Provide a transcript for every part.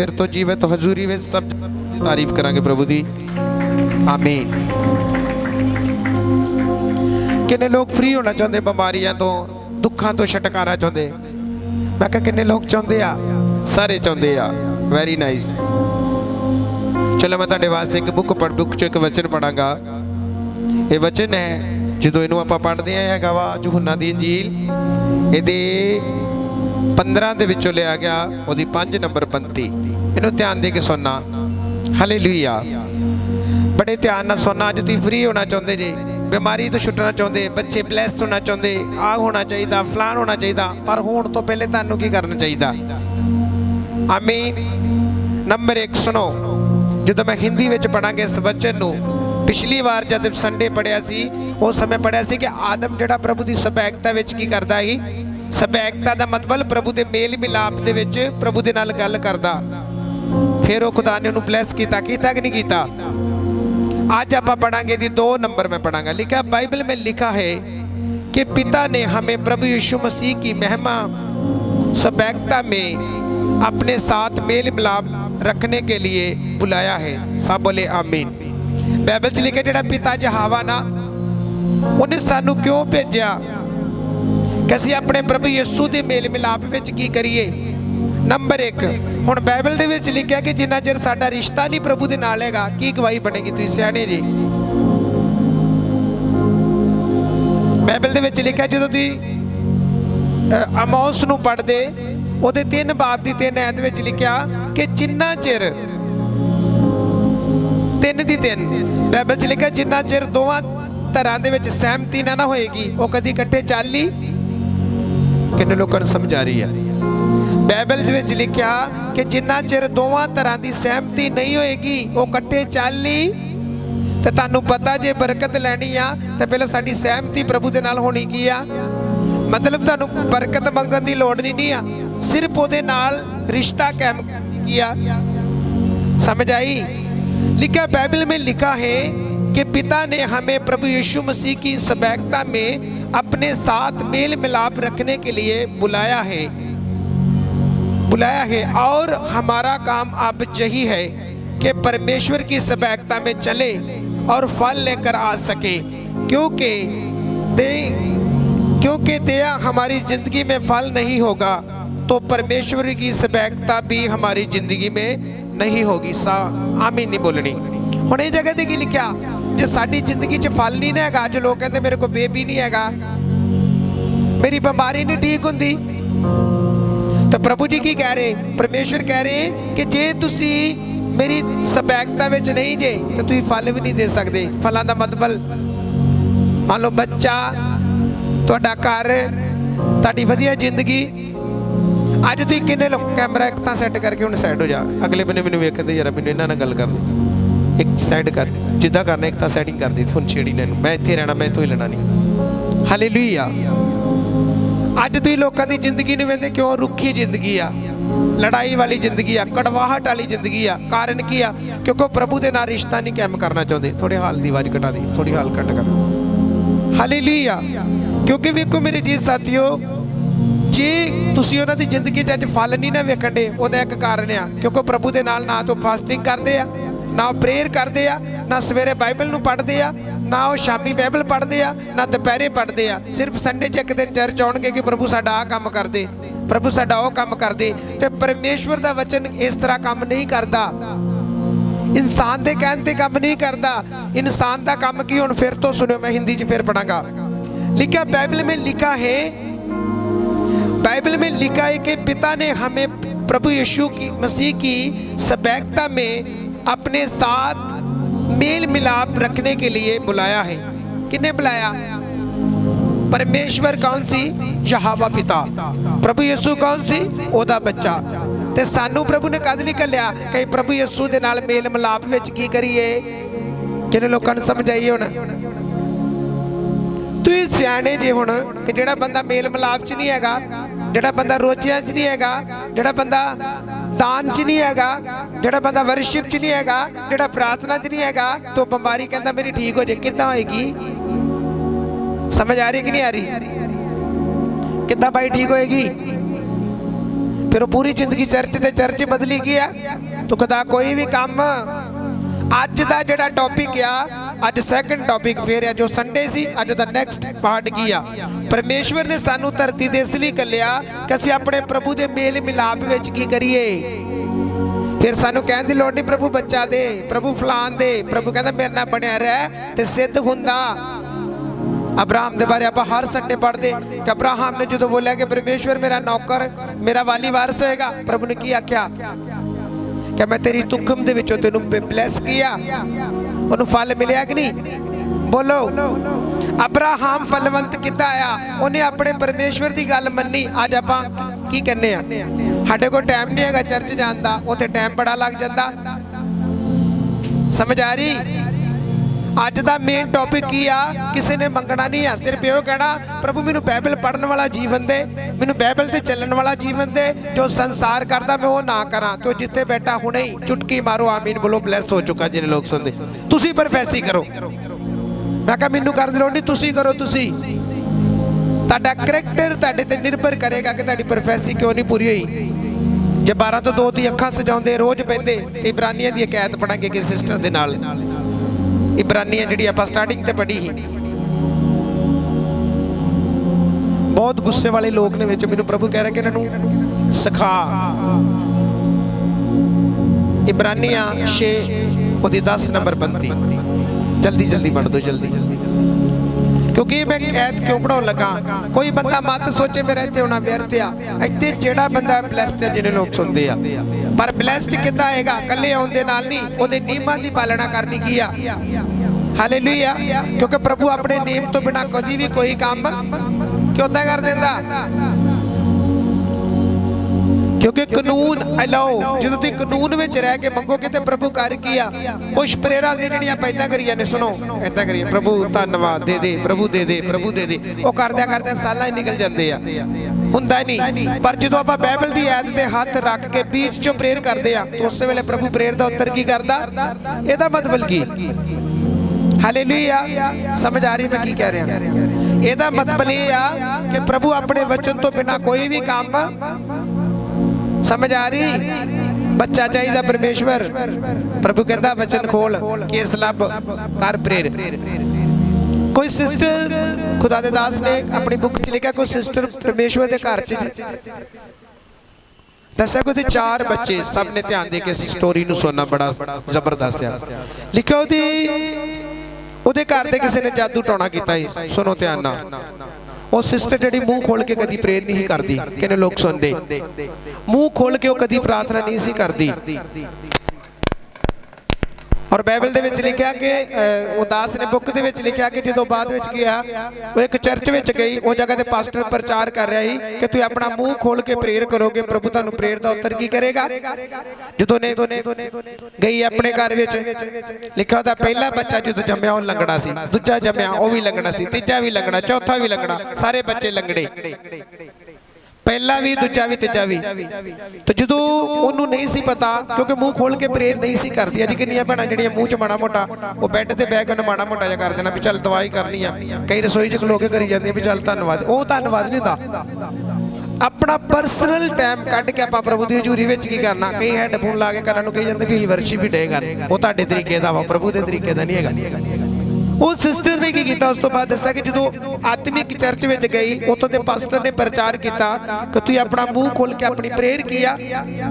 फिर तो जीवे तो हजूरी में सब तारीफ करांगे प्रभु दी। आमीन। किन्ने लोग फ्री होना चाहते बीमारियां तो, दुखों तो, छुटकारा चाहते। मैं कहा किन्ने लोग चाहते आ? सारे चाहते आ। Very nice. चलो मैं तुहाडे वास्ते एक बुक चो एक वचन पढ़ांगा। ये वचन है जो इनू आपां पढ़दे हैगा वा यूहन्ना दी इंजील इहदे 15 दे विचों लिया गया उहदी 5 नंबर पंक्ति। इनू ध्यान दे के सुनना। हालेलुया। बड़े ध्यान नाल सुनना। अज तुसीं फ्री होना चाहते जे, बीमारी तो छुटना चाहते, बच्चे ब्लैस्ड होना चाहते, आ होना चाहिए, फलान होना चाहिए, पर होने तो पहले तुहानूं की करना चाहिए? आमीन। नंबर 1 सुनो। जो मैं हिंदी में पढ़ांगे इस वचन नूं, पिछली बार जब संडे पढ़िया सी उस समय पढ़िया सी कि आदम जिहड़ा प्रभु की सभैकता विच की करदा ही। सभैकता का मतलब प्रभु के मेल मिलाप दे विच प्रभु दे नाल गल करदा। फिर वो खुदा ने उन्हें ब्लैस किया कि नहीं किया? आज आप पढ़ांगे दी 2 नंबर में पढ़ांगा। लिखा बाइबल में लिखा है कि पिता ने हमें प्रभु यीशु मसीह की महिमा सभैकता में अपने साथ मेल मिलाप रखने के लिए बुलाया है। सब बोले आमीन। बाइबल च लिखा जिहड़ा पिता यहोवा ना उन्हें सानू क्यों भेजा कि असीं अपने प्रभु यीशु के मेल मिलाप विच की करिए। नंबर 1 हुण बाइबल दे विच लिखिया कि जिन्ना चिर साडा रिश्ता नहीं प्रभु दे नाल हैगा की गवाही बनेगी? तुसीं सियाणे जी। बाइबल दे विच लिखिया जदों तुसीं आमोस नूं पढ़दे ਉਹਦੇ 3 ਬਾਬ ਦੀ 3 ਐਤ ਵਿੱਚ ਲਿਖਿਆ ਕਿ ਜਿੰਨਾ ਚਿਰ 3 ਦੀ 3 ਬਾਈਬਲ 'ਚ ਲਿਖਿਆ ਜਿੰਨਾ ਚਿਰ ਦੋਵਾਂ ਧਿਰਾਂ ਦੇ ਵਿੱਚ ਸਹਿਮਤੀ ਨਾ ਹੋਏਗੀ ਉਹ ਕਦੀ ਇਕੱਠੇ ਚੱਲ ਨਹੀਂ। ਕਿੰਨੇ ਲੋਕਾਂ ਨੂੰ ਸਮਝ ਆ ਰਹੀ ਹੈ? ਬਾਈਬਲ ਦੇ ਵਿੱਚ ਲਿਖਿਆ ਕਿ ਜਿੰਨਾ ਚਿਰ ਦੋਵਾਂ ਧਿਰਾਂ ਦੀ ਸਹਿਮਤੀ ਨਹੀਂ ਹੋਏਗੀ ਉਹ ਇਕੱਠੇ ਚੱਲ ਨਹੀਂ। ਤੇ ਤੁਹਾਨੂੰ ਪਤਾ ਜੇ ਬਰਕਤ ਲੈਣੀ ਆ ਤਾਂ ਪਹਿਲਾਂ ਸਾਡੀ ਸਹਿਮਤੀ ਪ੍ਰਭੂ ਦੇ ਨਾਲ ਹੋਣੀ ਕੀ ਆ? मतलब तुहानू बरकत मंगन की लोड़ नहीं आ, सिर्फ उहदे नाल रिश्ता कायम किया। समझ आई? लिखा बाइबल में लिखा है कि पिता ने हमें प्रभु यीशु मसीह की सभैकता में अपने साथ मेल मिलाप रखने के लिए बुलाया है और हमारा काम अब यही है कि परमेश्वर की सभैकता में चले और फल लेकर आ सके, क्योंकि दया हमारी ज़िंदगी में फल नहीं होगा तो परमेश्वर की सभैकता भी हमारी ज़िंदगी में नहीं होगी। सा आमीन नहीं बोलनी। हुण इस जगह ते की लिखा जे साडी जिंदगी च फल नहीं ना हैगा, जो लोग कहते मेरे को बेबी नहीं हैगा, मेरी बीमारी नहीं ठीक हुंदी, तो प्रभु जी की कह रहे? परमेश्वर कह रहे कि जे तुसी मेरी सभैकता विच नहीं जे तो तुसीं फल भी नहीं दे सकते। फलों का मतलब मान लो बच्चा, ਤੁਹਾਡਾ ਘਰ, ਤੁਹਾਡੀ ਵਧੀਆ ਜ਼ਿੰਦਗੀ। ਅੱਜ ਤੁਸੀਂ ਕਿੰਨੇ ਲੋਕ ਕੈਮਰਾ ਇੱਕ ਤਾਂ ਸੈੱਟ ਕਰਕੇ ਹੁਣ ਸਾਈਡ ਹੋ ਜਾ, ਅਗਲੇ ਬੰਨੇ ਮੈਨੂੰ ਵੇਖਦੇ ਯਾਰ ਮੈਨੂੰ ਇਹਨਾਂ ਨਾਲ ਗੱਲ ਕਰਨੀ, ਇੱਕ ਸਾਈਡ ਕਰ ਜਿੱਦਾਂ ਕਰਨਾ ਇੱਕ ਤਾਂ ਸੈਟਿੰਗ ਕਰ ਦੇ। ਹੁਣ ਛੇੜੀ ਲੈਣ ਮੈਂ ਇੱਥੇ ਰਹਿਣਾ, ਮੈਂ ਇੱਥੋਂ ਹੀ ਲੈਣਾ ਨਹੀਂ। ਹਾਲੇਲੂਇਆ। ਅੱਜ ਤੁਸੀਂ ਲੋਕਾਂ ਦੀ ਜ਼ਿੰਦਗੀ ਨੂੰ ਵੇਖਦੇ ਕਿਉਂ? ਰੁੱਖੀ ਜ਼ਿੰਦਗੀ ਆ, ਲੜਾਈ ਵਾਲੀ ਜ਼ਿੰਦਗੀ ਆ, ਕੜਵਾਹਟ ਵਾਲੀ ਜ਼ਿੰਦਗੀ ਆ। ਕਾਰਨ ਕੀ ਆ? ਕਿਉਂਕਿ ਪ੍ਰਭੂ ਦੇ ਨਾਲ ਰਿਸ਼ਤਾ ਨਹੀਂ ਕਾਇਮ ਕਰਨਾ ਚਾਹੁੰਦੇ। ਥੋੜੇ ਹਾਲ ਦੀ ਆਵਾਜ਼ ਘਟਾ ਦੇ, ਥੋੜੀ ਹਾਲ ਘੱਟ ਕਰ। ਹਾਲੇਲੂਇਆ। क्योंकि वेखो मेरे जी साथियों, जे तुसीं उन्हां दी जिंदगी च अज फल नहीं ना वेखण दे, उहदा एक कारण आ क्योंकि प्रभु दे नाल ना तो फास्टिंग करदे आ, ना प्रेयर करदे आ, ना सवेरे बाइबल नूं पढ़दे आ, ना वो शामी बाइबल पढ़दे आ, ना दुपहरे पढ़दे आ। सिर्फ संडे च एक दिन चर्च आउणगे कि प्रभु साडा आ काम कर दे, प्रभु साडा वो काम कर दे। ते परमेश्वर दा वचन इस तरह काम नहीं करदा। इंसान दे कहण ते काम नहीं करदा। इंसान दा काम की? हुण फिर तो सुनियो, मैं हिंदी च फिर पढ़ांगा। लिखा बाइबल में लिखा है, बाइबल में लिखा है कि पिता ने हमें प्रभु यीशु की मसीह की सभैकता में अपने साथ मेल मिलाप रखने के लिए बुलाया है। किसने बुलाया? परमेश्वर कौन सी? यहोवा पिता। प्रभु यीशु कौन सी? ओदा बच्चा। ते सानू प्रभु ने कद लिख लिया कि प्रभु यीशु दे नाल मेल मिलाप विच की करिए? किन्ने लोकां नूं समझ आई? हुण तुसीं सियाणे जे हुण कि जिहड़ा बंदा मेल मिलाप च नहीं हैगा, जिहड़ा बंदा रोजियां च नहीं हैगा, जिहड़ा बंदा दान च नहीं हैगा, जिहड़ा बंदा वर्शिप च नहीं हैगा, जिहड़ा प्रार्थना च नहीं हैगा, तो बीमारी कहता मेरी ठीक हो जाए। किद्दां होएगी? समझ आ रही कि नहीं आ रही? किद्दां भाई ठीक होएगी? फिर वो पूरी जिंदगी चर्च ते चर्च बदली गया। तो कदा कोई भी काम अज का जिहड़ा टॉपिक आ, अज सैकंड टॉपिक फिर है जो संडे सी, अज दा नैक्सट पार्ट की आ। परमेश्वर ने सानू धरती दे इसलिए घल्लिया कि असीं अपने प्रभु दे मेल मिलाप विच की करिए। फिर सानू कहण दी लोड़ नहीं प्रभु बच्चा दे, प्रभु फलान दे। प्रभु कहता मेरे नाल बनिया रह ते सिद्ध हुंदा। अब्राहम के बारे आप हर संडे पढ़ते कि अब्राहम ने जो बोलिया कि परमेश्वर मेरा नौकर मेरा वाली वारस होएगा, प्रभु ने की आख्या कि मैं तेरी तुखम दे विचों तेनू ब्लैस किया, उन्हें फल मिलिया कि नहीं? बोलो। अब्राहम फलवंत किता आया, उन्हें अपने परमेश्वर की गल मन्नी। अज आप की कहने साडे कोल टाइम नहीं है चर्च जान दा, उत्थे टाइम बड़ा लग जाता। समझ आ रही? अज का मेन टॉपिक की आ, किसी ने मंगना नहीं आ, सिर्फ यो कहना प्रभु मैनू बाइबल पढ़ने वाला जीवन दे, मैनू बाइबल ते चलने वाला जीवन दे, जो संसार करता मैं वो ना करा। तो जिथे बैठा हुणे ही चुटकी मारो आमीन बोलो, ब्लैस हो चुका जिन्हें लोग सुनते। तुसी प्रोफेसी करो, मैं कहा मैनू कर लो नहीं, तुसी करो। तुसी तुहाडा करैक्टर तुहाडे ते निर्भर करेगा कि तुहाडी प्रोफेसी क्यों नहीं पूरी हुई। जे 12 तो 2 दी अखां सजाउंदे रोज पैंदे ते इब्रानियां दी हकायत पढ़ांगे कि सिस्टर दे नाल, इब्रानियां जिहड़ी आपां स्टार्टिंग ते पढ़ी ही। बहुत गुस्से वाले लोग ने विच, मैनूं प्रभु कह रहे कि इन्हां सिखा। इब्रानियां 6 ओदी 10 नंबर पंक्ति जल्दी जल्दी पढ़ दो जल्दी, क्योंकि मैं ऐत क्यों पढ़ाउण लगा। कोई बंदा मत सोचे मेरा इत्थे होना व्यर्थ आ। इत्थे जेड़ा बंदा ब्लैस्ड है जिन्हें लोग सुनते आ, पर ब्लैस्ड किद्दां आएगा? कल्ले आउण दे नाल नहीं, ओहदे नियमां दी पालना करनी की आ। हालेलुया। क्योंकि प्रभु अपने नियम तो बिना कभी भी कोई काम क्यों कर देंदा? क्योंकि कानून अलाओ, जो तुम कानून में रह के मंगोगे तो प्रभु कर किया। कुछ प्रेरा दी जिहड़ियां पैदा करियां ने, सुनो ऐदा करिए प्रभु धन्नवाद दे दे, प्रभु दे दे, प्रभु दे दे, वो करदे करदे सालां ही निकल जाते हैं, हुंदा नहीं। पर जो आप बाइबल की आयत ते हाथ रख के बीच चो प्रेयर करते हैं तो उस वेले प्रभु प्रेयर का उत्तर की करदा? इहदा मतलब की? हालेलुया। समझ आ रही मैं की कह रहा? इहदा मतलब ये आ कि प्रभु अपने वचन तो बिना कोई भी काम, समझ आ रही? बच्चा चाहिए परमेश्वर, प्रभु कहता वचन खोल, केस लब, कर प्रेर। कोई सिस्टर खुदा दे दास ने अपनी बुक च लिखा, कोई सिस्टर परमेश्वर के घर च दसा कि 4 बच्चे, सब ने ध्यान दे के स्टोरी नूं सुनना, बड़ा जबरदस्त है। लिखा ਉਹਦੇ घर से किसी ने जादू टोना किया। सुनो ध्यान नाल, वो सिस्टर जी मुंह खोल के कभी प्रेयर नहीं करती, किन्ने लोग सुनते, मुंह खोल के वो कभी प्रार्थना नहीं सी करती। और बाइबल दे विच लिखा कि उदास ने बुक दे विच लिखा कि जो बाद विच गया वो एक चर्च विच गई, उस जगह ते पास्टर प्रचार कर रहा है कि तुम अपना मुंह खोल के प्रेयर करोगे, प्रभु तुहानू प्रेयर का उत्तर की करेगा। जो ने गई अपने घर विच, लिखा होता पहला बच्चा जो जम्मिया वो लंगड़ा सी, दूजा जम्मिया वो भी लंगड़ा सी, तीजा भी लंगड़ा, चौथा भी लंगड़ा, सारे बच्चे लंगड़े, पहला भी, दूजा भी, तीजा भी। तो जो उन्होंने नहीं सी पता, क्योंकि मुंह खोल के प्रेयर नहीं सी करती। अज किन्नियां भैणां जिहड़ियां मुंह च माड़ा मोटा वो बैड ते बैग उन्हें माड़ा मोटा जिहा कर देना भी चल दवाई करनी आ, कई रसोई च खलो के करी जांदी भी चल धन्नवाद। वो धन्नवाद नहीं हुंदा। अपना पर्सनल टाइम कढ के आपां प्रभु दी हजूरी विच की करना। कई हैडफोन ला के करन नूं कही जांदे भी वर्शिप ही डे कर, वो तुहाडे तरीके दा वा, प्रभु दे तरीके दा नहीं हैगा। उस सिस्टर ने की किया, उस तो बाद दसा कि जो आत्मिक चर्च में गई, उतों के पास्टर ने प्रचार किया कि तुम अपना मुंह खोल के अपनी प्रेयर किया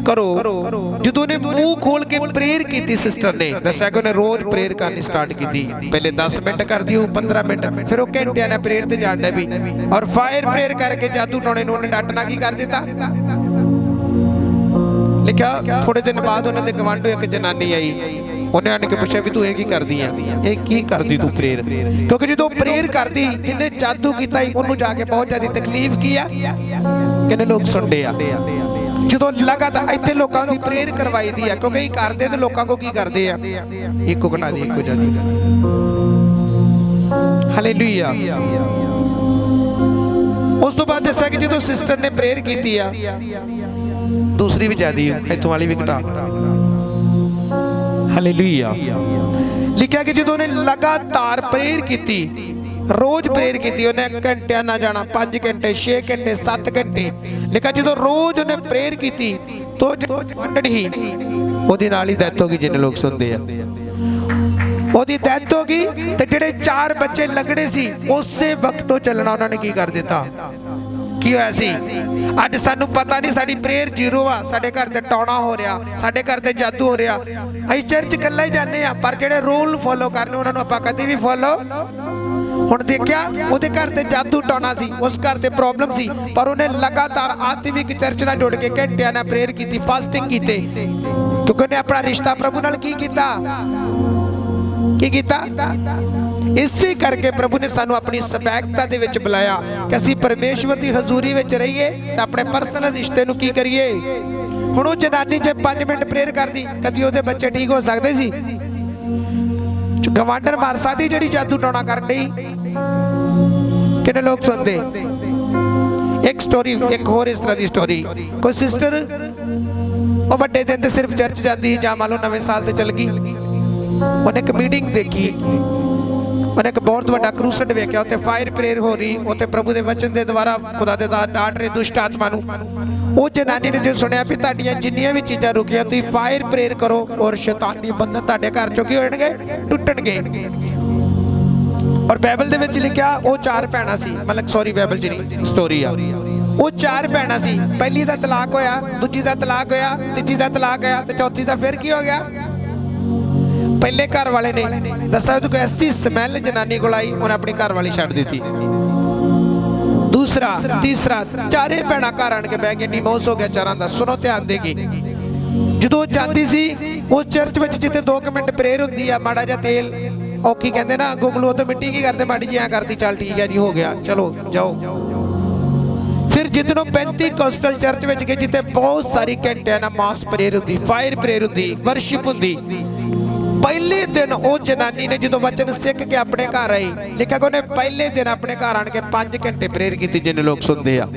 करो। जो ने मुंह खोल के प्रेयर की सिस्टर ने दसा कि उन्हें रोज प्रेयर करनी स्टार्ट की। पहले 10 मिनट कर दी, 15 मिनट, फिर वो घंटिया ने प्रेयर से जाना भी, और फायर प्रेयर करके जादू टोने उन्हें डटना की कर दिता। लिखा थोड़े दिन बाद उन्होंने गवांढों एक जनानी आई, उन्हें आने के पूछा भी तू ये की करदी है, ये की करदी तू प्रेयर? क्योंकि जो प्रेयर करदी जिन्हें जादू किया उन्होंने जाके बहुत ज़्यादा तकलीफ की आ, किन्ने लोग सुनते आ। जो लगातार इतने लोगों की प्रेयर करवाई दी है, क्योंकि करते तो लोगों को की करते हैं, एक घटा दी एक जादी। हालेलुया। उस तो बाद दसा कि जो सिस्टर ने प्रेयर की आ, दूसरी भी ज्यादा इतों वाली भी घटा। हालेलुया। लिखा कि जो ने लगातार प्रेयर की, रोज प्रेयर की उन्हें घंटिया ना जाना 5 घंटे 6 घंटे 7 घंटे लेकिन जो रोज उन्हें प्रेयर की तो ही ओदी नाल ही डेथ हो गई। जिन्हें लोग सुनते हैं ओदी डेथ हो गई तो जेडे 4 बच्चे लगने सी उस वक्त तो चलना उन्होंने की कर दिता। की होया सी अज सानू पता नहीं साडी प्रेयर जीरो आ साडे घर ते टौना हो रहा साडे घर ते जादू हो रहा असीं चर्च कल्ला ही जाने आ पर जेडे रूल फॉलो करने उन्होंने आपां कदी भी फॉलो हुण देखिया उहदे घर ते जादू टौना सी उस घर ते प्रॉब्लम सी पर उन्हें लगातार आत्मिक चर्च नाल जुड़ के घंटियां नाल प्रेयर कीती फास्टिंग कीते क्योंकि उन्हें अपना रिश्ता प्रभु नाल की कीता इसी करके प्रभु ने सानू अपनी सवैकता दे विच बुलाया कि असीं परमेश्वर दी हजूरी विच रहीए ते अपने पर्सनल रिश्ते नू की करिए। हुण ओह जनानी जे 5 मिनट प्रेयर करदी कदी ओहदे बच्चे ठीक हो सकदे सी गवांडर मार सकदी जिहड़ी जादू टोना करन दी किन्ने लोग सुनदे। एक स्टोरी एक होर इस तरह की स्टोरी कोई सिस्टर वो बड़े दिन ते सिर्फ चर्च जाती जां मान लो नवें साल ते चल गई उन्हें एक मीटिंग देखी उन्हें एक बहुत बड़ा क्रूसेड वेख्या उत्ते फायर प्रेयर हो रही उत्ते प्रभु के वचन के द्वारा खुदा दे डांट रहे दुष्ट आत्मा नूं। वो जनानी ने जो सुनिया भी तुहाडियां जिन्नियां भी चीज़ां रुकिया तुसीं फायर प्रेयर करो और शैतानी बंधन तुहाडे घर चों की होणगे टुटणगे। और बाइबल दे विच लिखिया वो 4 भैणां सी मतलब सॉरी बाइबल च नहीं स्टोरी आ वो 4 भैणां सी पहली दा तलाक होया दूजी दा तलाक होया तीजी दा तलाक होया ते चौथी दा फिर की हो गया। पहले घर वाले ने दसा तो ऐसी स्मैल जनानी को आई उन्हें अपनी घर वाली छड़ दी थी। दूसरा तीसरा 4 भैणां घर आन के बह गए डिवोर्स हो गया 4 का। सुनो ध्यान देगी जो जाती सी उस चर्च में जिते 2 मिनट प्रेयर होंगी है माड़ा जा तेल औखी कहते ना गुगलू तो मिट्टी की करते माड़ी जी ऐ करती चल ठीक है जी हो गया चलो जाओ। फिर जितनों 35 कोस्टल चर्च में गए जिते बहुत सारी घंटे ना मास प्रेयर होंगी फायर प्रेयर होंगी वर्शिप होंगी। पहले दिन वो जनानी ने जो वचन सीख के अपने घर आई लिखा कि उन्हें पहले दिन अपने घर आन के 5 घंटे प्रेयर की जिन्हें लोग सुनते हैं।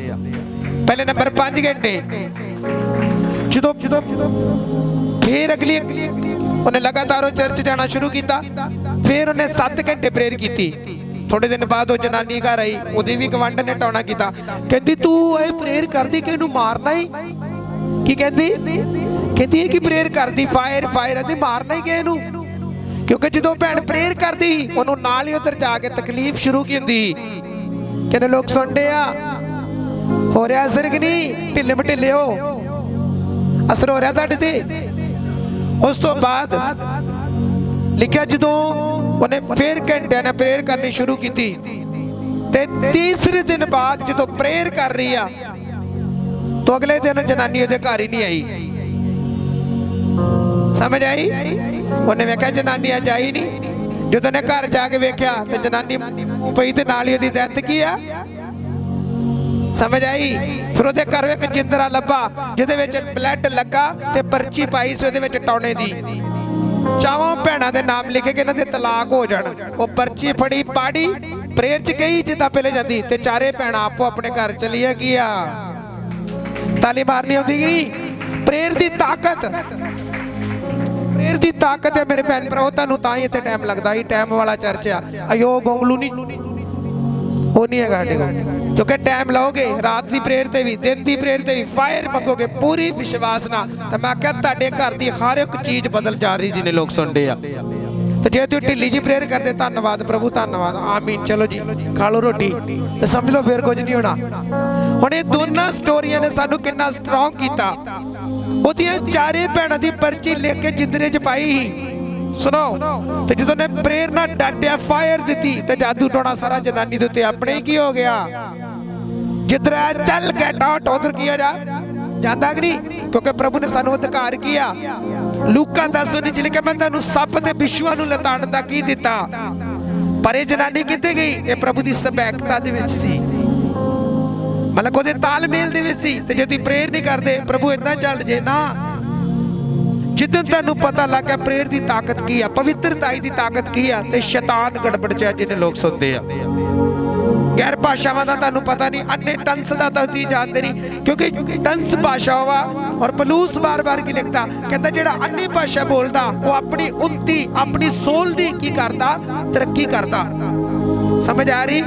पहले नंबर 5 घंटे जो फिर अगली उन्हें लगातार चर्च जाना शुरू किया फिर उन्हें 7 घंटे प्रेयर की। थोड़े दिन बाद वो जनानी घर आई उहदी भी गवांढ ने टौना किया कहती तू ये प्रेयर करदी कि इहनूं मारना ही की कहती कि प्रेयर करदी फायर फायर आंदी मारना ही कि क्योंकि जो भैन प्रेयर करती उन्होंने नाल ही उधर जाके तकलीफ शुरू की होंगी। किन्ने लोग सुनते हो रहा असर कि नहीं ढिले मटिले हो असर हो रहा तुहाडे ते। उस तो बाद लिखा जो उन्हें फिर घंटे ने प्रेयर करनी शुरू की ते तीसरे दिन बाद जो प्रेयर कर रही है तो अगले दिन जनानी उहदे घर ही नहीं आई। समझ आई उन्हें वेख्या जनानी अज आई नहीं जो उन्हें घर जाके वेख्या तो जनानी पई ते नाल ही उहदी डेथ की है। समझ आई फिर उहदे घर एक जिंदरा लभा जिहदे विच ब्लड लगा ते पर्ची पाई सी उहदे विच टौने दी 4 भैणां दे नाम लिखे कि इन्हां दे तलाक हो जाण। वो पर्ची फड़ी पाड़ी प्रेयर च गई जिद्दां पहले जांदी ते 4 भैणां आपो अपने घर चलिया गया। ताली मारनी आउंदी नहीं प्रेयर दी ताकत प्रेयर दी ताकत है मेरे भैन भराओ तुहानूं तां ही इत्थे टाइम लगदा ही टाइम वाला चर्च आ अयो गोंगलू नहीं वो नहीं है साडे कोल क्योंकि टाइम लाओगे रात की प्रेयर ते भी दिन की प्रेयर ते भी फायर मंगोगे पूरी विश्वास ना तो मैं क्या तुहाडे घर की हर एक चीज़ बदल जा रही जिन्हें लोग सुनते हैं। तो जे तुम ढिली जी प्रेयर करते धन्यवाद प्रभु धन्यवाद आमीन चलो जी खा लो रोटी तो समझ लो फिर कुछ नहीं होना। हुण ये दोनों स्टोरियां ने सानू कितना स्ट्रॉन्ग किया। उहदियां 4 भैणां दी पर्ची लिख के जिंदरे च पाई ही सुनो तो जो ने प्रेयर ना डांटिया फायर दी तो जादू टोना सारा जनानी दे उत्ते अपने ही की हो गया। जिधर चल गेट आउट उधर किया जाता कि नहीं क्योंकि प्रभु ने सानू अधिकार किया। लूका 10:19 लिखा मैं तुहानू सप ते बिच्छुआं नूं लताड़न दा की दिता पर ये जनानी कित्थे गई ये प्रभु दी सवैकता दे विच सी मतलब ओहदे तालमेल दे विच सी। ते जे तुसीं प्रेयर नहीं करदे प्रभु इदां चल जे ना जिदन तुहानू पता लग गया प्रेयर की ताकत की है पवित्रताई की ताकत की है तो शैतान गड़बड़ च जिन्हें लोग सुनते हैं। गैर भाषावां का तुहानू पता नहीं अन्य टंस का तो तुसीं जानते नहीं क्योंकि टंस भाषा वा और पलूस बार बार की लिखता कहता जिहड़ा अन्य भाषा बोलता वो अपनी उन्नति अपनी सोल दी की करता तरक्की करता। समझ आ रही?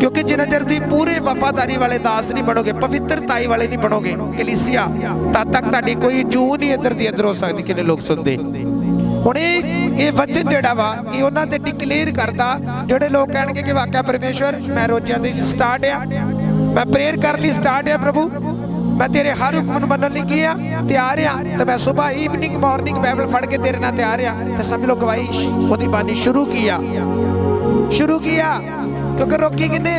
क्योंकि जिन्ना चਿਰ ਤੁਸੀਂ पूरे वफादारी वाले दास नहीं बनोगे, पवित्रताई वाले नहीं बनोगे कलीसिया, तद तक ਤੁਹਾਡੀ ਕੋਈ ਜੂ ਨਹੀਂ ਇੱਧਰ ਦੀ ਇੱਧਰ ਹੋ ਸਕਦੀ। ਕਿੰਨੇ ਲੋਕ ਸੁਣਦੇ ਹੁਣ ਇਹ ਵਚਨ ਜਿਹੜਾ ਵਾ ਇਹ ਉਹਨਾਂ ਤੇ ਡਿਕਲੇਅਰ ਕਰਦਾ ਜਿਹੜੇ ਲੋਕ ਕਹਿਣਗੇ ਕਿ ਵਾਕਿਆ ਪਰਮੇਸ਼ਵਰ ਮੈਂ ਰੋਜ਼ਿਆਂ ਦੀ ਸਟਾਰਟ ਆ, ਮੈਂ ਪ੍ਰੇਅਰ ਕਰਨ ਲਈ ਸਟਾਰਟ ਆ, ਪ੍ਰਭੂ मैं तेरे हर हुक्म मनने ਲਈ ਕੀ ਆ ਤਿਆਰ ਆ, ਤੇ ਮੈਂ ਸਵੇਰ ਈਵਨਿੰਗ ਮਾਰਨਿੰਗ ਬਾਈਬਲ ਪੜ੍ਹ ਕੇ ਤੇਰੇ ਨਾਲ ਤਿਆਰ ਆ। ਤੇ ਸਮਝ ਲਓ ਗਵਾਹੀ ਉਹਦੀ ਬਾਣੀ ਸ਼ੁਰੂ ਕੀਆ क्योंकि रोकी किन्ने?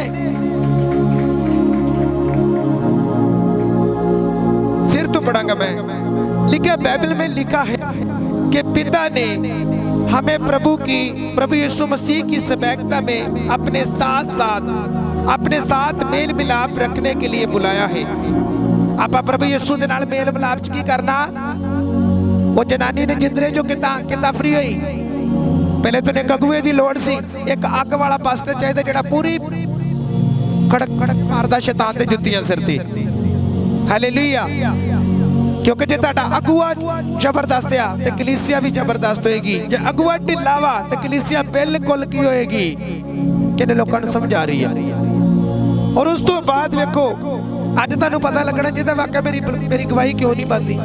फिर तो पढ़ांगा मैं, लिखा बाइबल में लिखा है कि पिता ने हमें प्रभु यीशु मसीह की सबाकता में अपने साथ मेल मिलाप रखने के लिए बुलाया है। आप प्रभु यीशु दे नाल मेल मिलाप की करना। वो जनानी ने जिंदरे जो किता फ्री हुई, पहले तो एक अगुए की लोड़ सी, एक अग वाला पास्टर चाहिए जिहड़ा पूरी खड़क मारदा शैतान दे जुत्तियां सिर ते। हालेलुया। क्योंकि जे तुहाडा अगुआ जबरदस्त आ ते कलीसिया भी जबरदस्त होएगी, जे अगुआ ढिला वा ते कलीसिया बिल्कुल की होएगी। किन्ने लोकां नूं समझ आ रही है? और उस तो बाद वेखो अज तुहानूं पता लगना जिहदा वाकया मेरी गवाही क्यों नहीं बनती,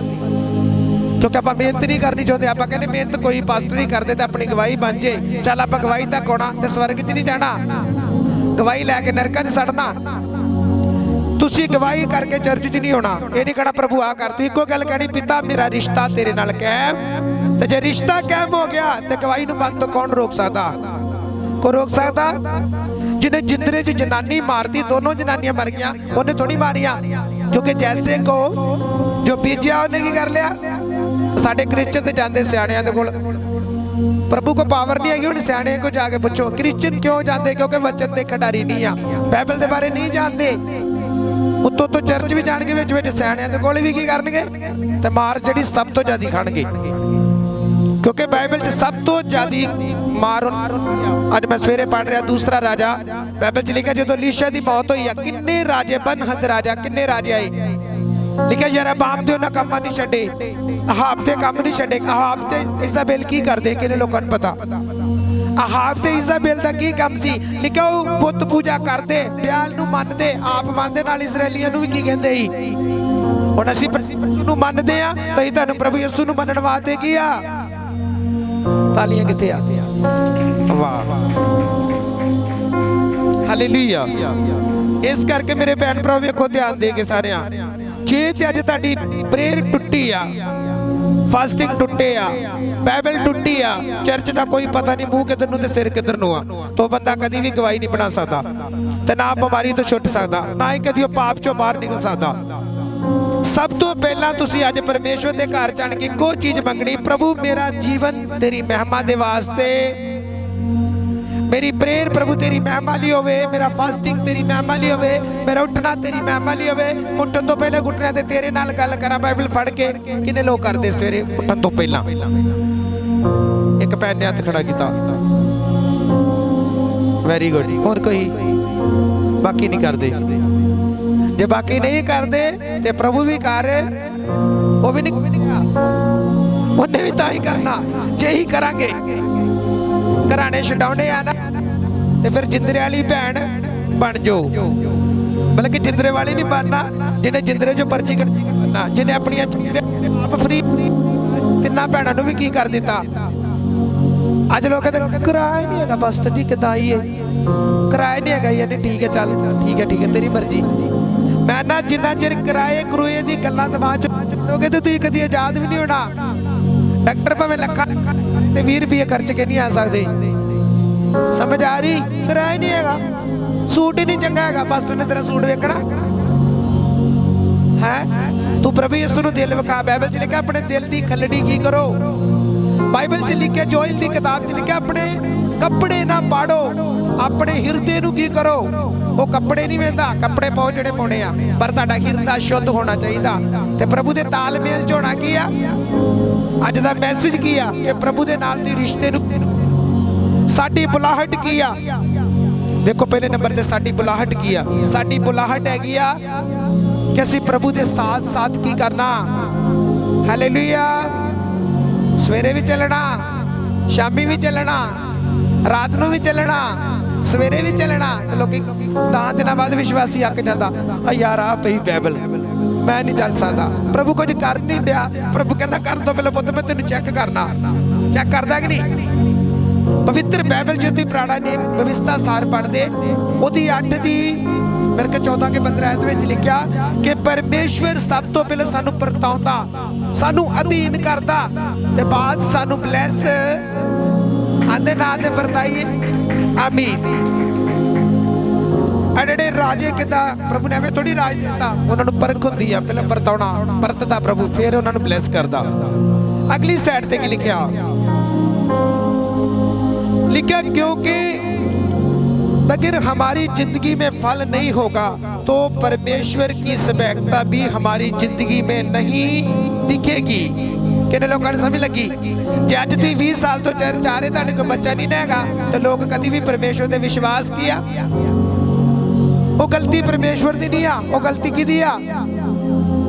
क्योंकि आप मेहनत नहीं करनी चाहते। आप कहते मेहनत कोई पास्टर ही करते तो अपनी गवाही बन जाए, चल आप गवाही तक आना तो स्वर्ग च नहीं जाना, गवाही लैके नरकां च सड़ना। तुसी गवाही करके चर्च च नहीं होना, ये नहीं कहना प्रभु आ कर। इको गल कहनी, पिता मेरा रिश्ता तेरे नाल कायम, तो जे रिश्ता कायम हो गया तो गवाही नूं बंद तो कौन रोक सकता? को रोक सकता? जिन्हें जिंदरे च जनानी मारती, दोनों जनानियां मर गया, उन्हें थोड़ी मारिया, क्योंकि जैसे को जो बीजिया उन्हें की कर लिया। साडे क्रिश्चियन ते जांदे सियाणियां दे कोल, प्रभु को पावर नहीं हैगी। हुण सियाणे को जाके पुछो क्रिश्चियन क्यों जांदे? क्योंकि वचन दे खिडारी नहीं आ, बाइबल दे बारे नहीं जानते। उत्तों तो चर्च भी जाणगे, विच विच सियाणियां दे कोल भी की करनगे ते मार जिहड़ी सब तो ज्यादा खाणगे, क्योंकि बाइबल च सब तो ज्यादा मार। अज मैं सवेरे पढ़ रहा दूसरा राजा, बाइबल च लिखा जो एलीशा दी मौत होई, किन्ने राजे बनहद राजा, किन्ने राजे आए, लिखा यरोबाम दे उन्हां काम नहीं छड्डे, अहाब दे काम नहीं छड्डे। अहाब ते इजाबेल की करदे? किन्ने लोकां नूं पता? अहाब ते इजाबेल दा की काम सी? लिखा वो बुत पूजा करदे, ब्याल नूं मनदे, आप मनदे, नाल इजराइलियां नूं भी की कहंदे ही। हुण असीं प्रभु नूं मनदे आ तां ही तुहानूं प्रभु यीशु नूं मनण वास्ते की आ। तालियां कित्थे आ? वाह, हालेलुया। इस करके मेरे भैन भरा वेखो ध्यान दे के सारियां, जे ते अज तुहाडी प्रेयर टुट्टी आ, फास्टिंग टुट्टे आ, बाइबल टुट्टी आ, चर्च का कोई पता नहीं मुंह किधर नूं ते सिर किधर नूं आ, तो बंदा कभी भी गवाही नहीं बना सकता, ते ना बीमारी तो छुट सकता, ना ही कभी पाप चों बाहर निकल सकता। सब तो पहला तुसी अज परमेश्वर के घर जाण के इक्को चीज मंगनी, प्रभु मेरा जीवन तेरी महिमा दे वास्ते, मेरी प्रेयर प्रभु तेरी महिमा ली होवे, मेरा फास्टिंग तेरी महिमा ली होवे, मेरा उठना तेरी महिमा ली होवे। उठन तो पहले घुटने ते तेरे नाल गल करा बाइबल पढ़ के। किन्ने लोग करते सवेरे उठन तो पहला? एक पैन ने हथ खड़ा किया, वेरी गुड। और कोई बाकी नहीं करते? जे बाकी नहीं करते ते प्रभु भी कर, वो भी नहीं, उन्हें भी तां ही करना जे ही करांगे। घराने छडाउणे आ ना ते फिर जिंदरे वाली भैन बन जाओ, बल्कि जिंदरे वाली नहीं बनना, जिन्हें जिंदरे जो पर्ची करना, जिन्हें अपनी आप फ्री तिना भैनों नूं भी की कर दिता। अज लोग कहते किराया नहीं है, बस ठीक है आई है, किराया नहीं है, यानी ठीक है, चल ठीक है तेरी मर्जी। मैं ना जिन्ना चिर किराए करूए की गल्लां दिमाग चोगे तो तुसीं कदी आजाद भी नहीं होना। डॉक्टर भावें लखा ते 20 रुपये खर्च के नहीं आ सकते। समझ आ रही? किराया नहीं हैगा, सूट ही नहीं चंगा हैगा, पास्टर ने तेरा सूट वेखना है। तू प्रभु यीशु नूं दिल विखा। बाइबल च लिखा अपने दिल की खलड़ी की करो। बाइबल च लिखा, जोएल की किताब च लिखा अपने कपड़े ना पाड़ो, अपने हिरदे नूं की करो। वो कपड़े नहीं वेंदा, कपड़े पाओ जिहड़े पाउणे आ, पर तुहाडा हिरदा शुद्ध होना चाहिए। ते प्रभु दे तालमेल च होना की आ? अज दा मैसेज की आ कि प्रभु दे नाल दी रिश्ते नूं साडी बुलाहट की आ। देखो पहले नंबर ते साडी बुलाहट की आ। साडी बुलाहट हैगी आ कि असीं प्रभु दे साथ साथ की करना। हालेलुया। सवेरे भी चलना, शामी भी चलना, रात नूं भी चलना, सवेरे भी चलना तो लोग 10 दिन बाद विश्वासी अक जाता यार आ पई बाइबल मैं नहीं चल सकता प्रभु कुछ कर नहीं दिया प्रभु कहता कर दो पहले पुत्त मैं तेन चेक करना चेक करदा कि नहीं पवित्र बाइबल जो तुम पुराना नियम व्यवस्था सार पढ़ते ओदी 8 दी मेरे के 14 के 15 में लिखा कि परमेश्वर सब तो पहले सानू परताउंदा सानू अधीन करदा ते बाद सानू ब्लैस आंदे ना दे परताइए आमीन अड़े राजे किदा प्रभु ने हमें थोड़ी राज देता उन्होंने परख होंदी है पहले परताउना परतदा प्रभु फिर उन्होंने ब्लैस करदा अगली साइड ते की लिखा क्योंकि अगर हमारी जिंदगी में फल नहीं होगा तो परमेश्वर की सभ्यता भी हमारी जिंदगी में नहीं दिखेगी किन्ने लोगों ने समझ लगी जे अज तुम 20 साल तो चर्च आ रहे तुहाडे कोई बच्चा नहीं रहेगा तो लोग कभी भी परमेश्वर पे विश्वास किया वो गलती परमेश्वर दी नहीं आ वो गलती किदी आ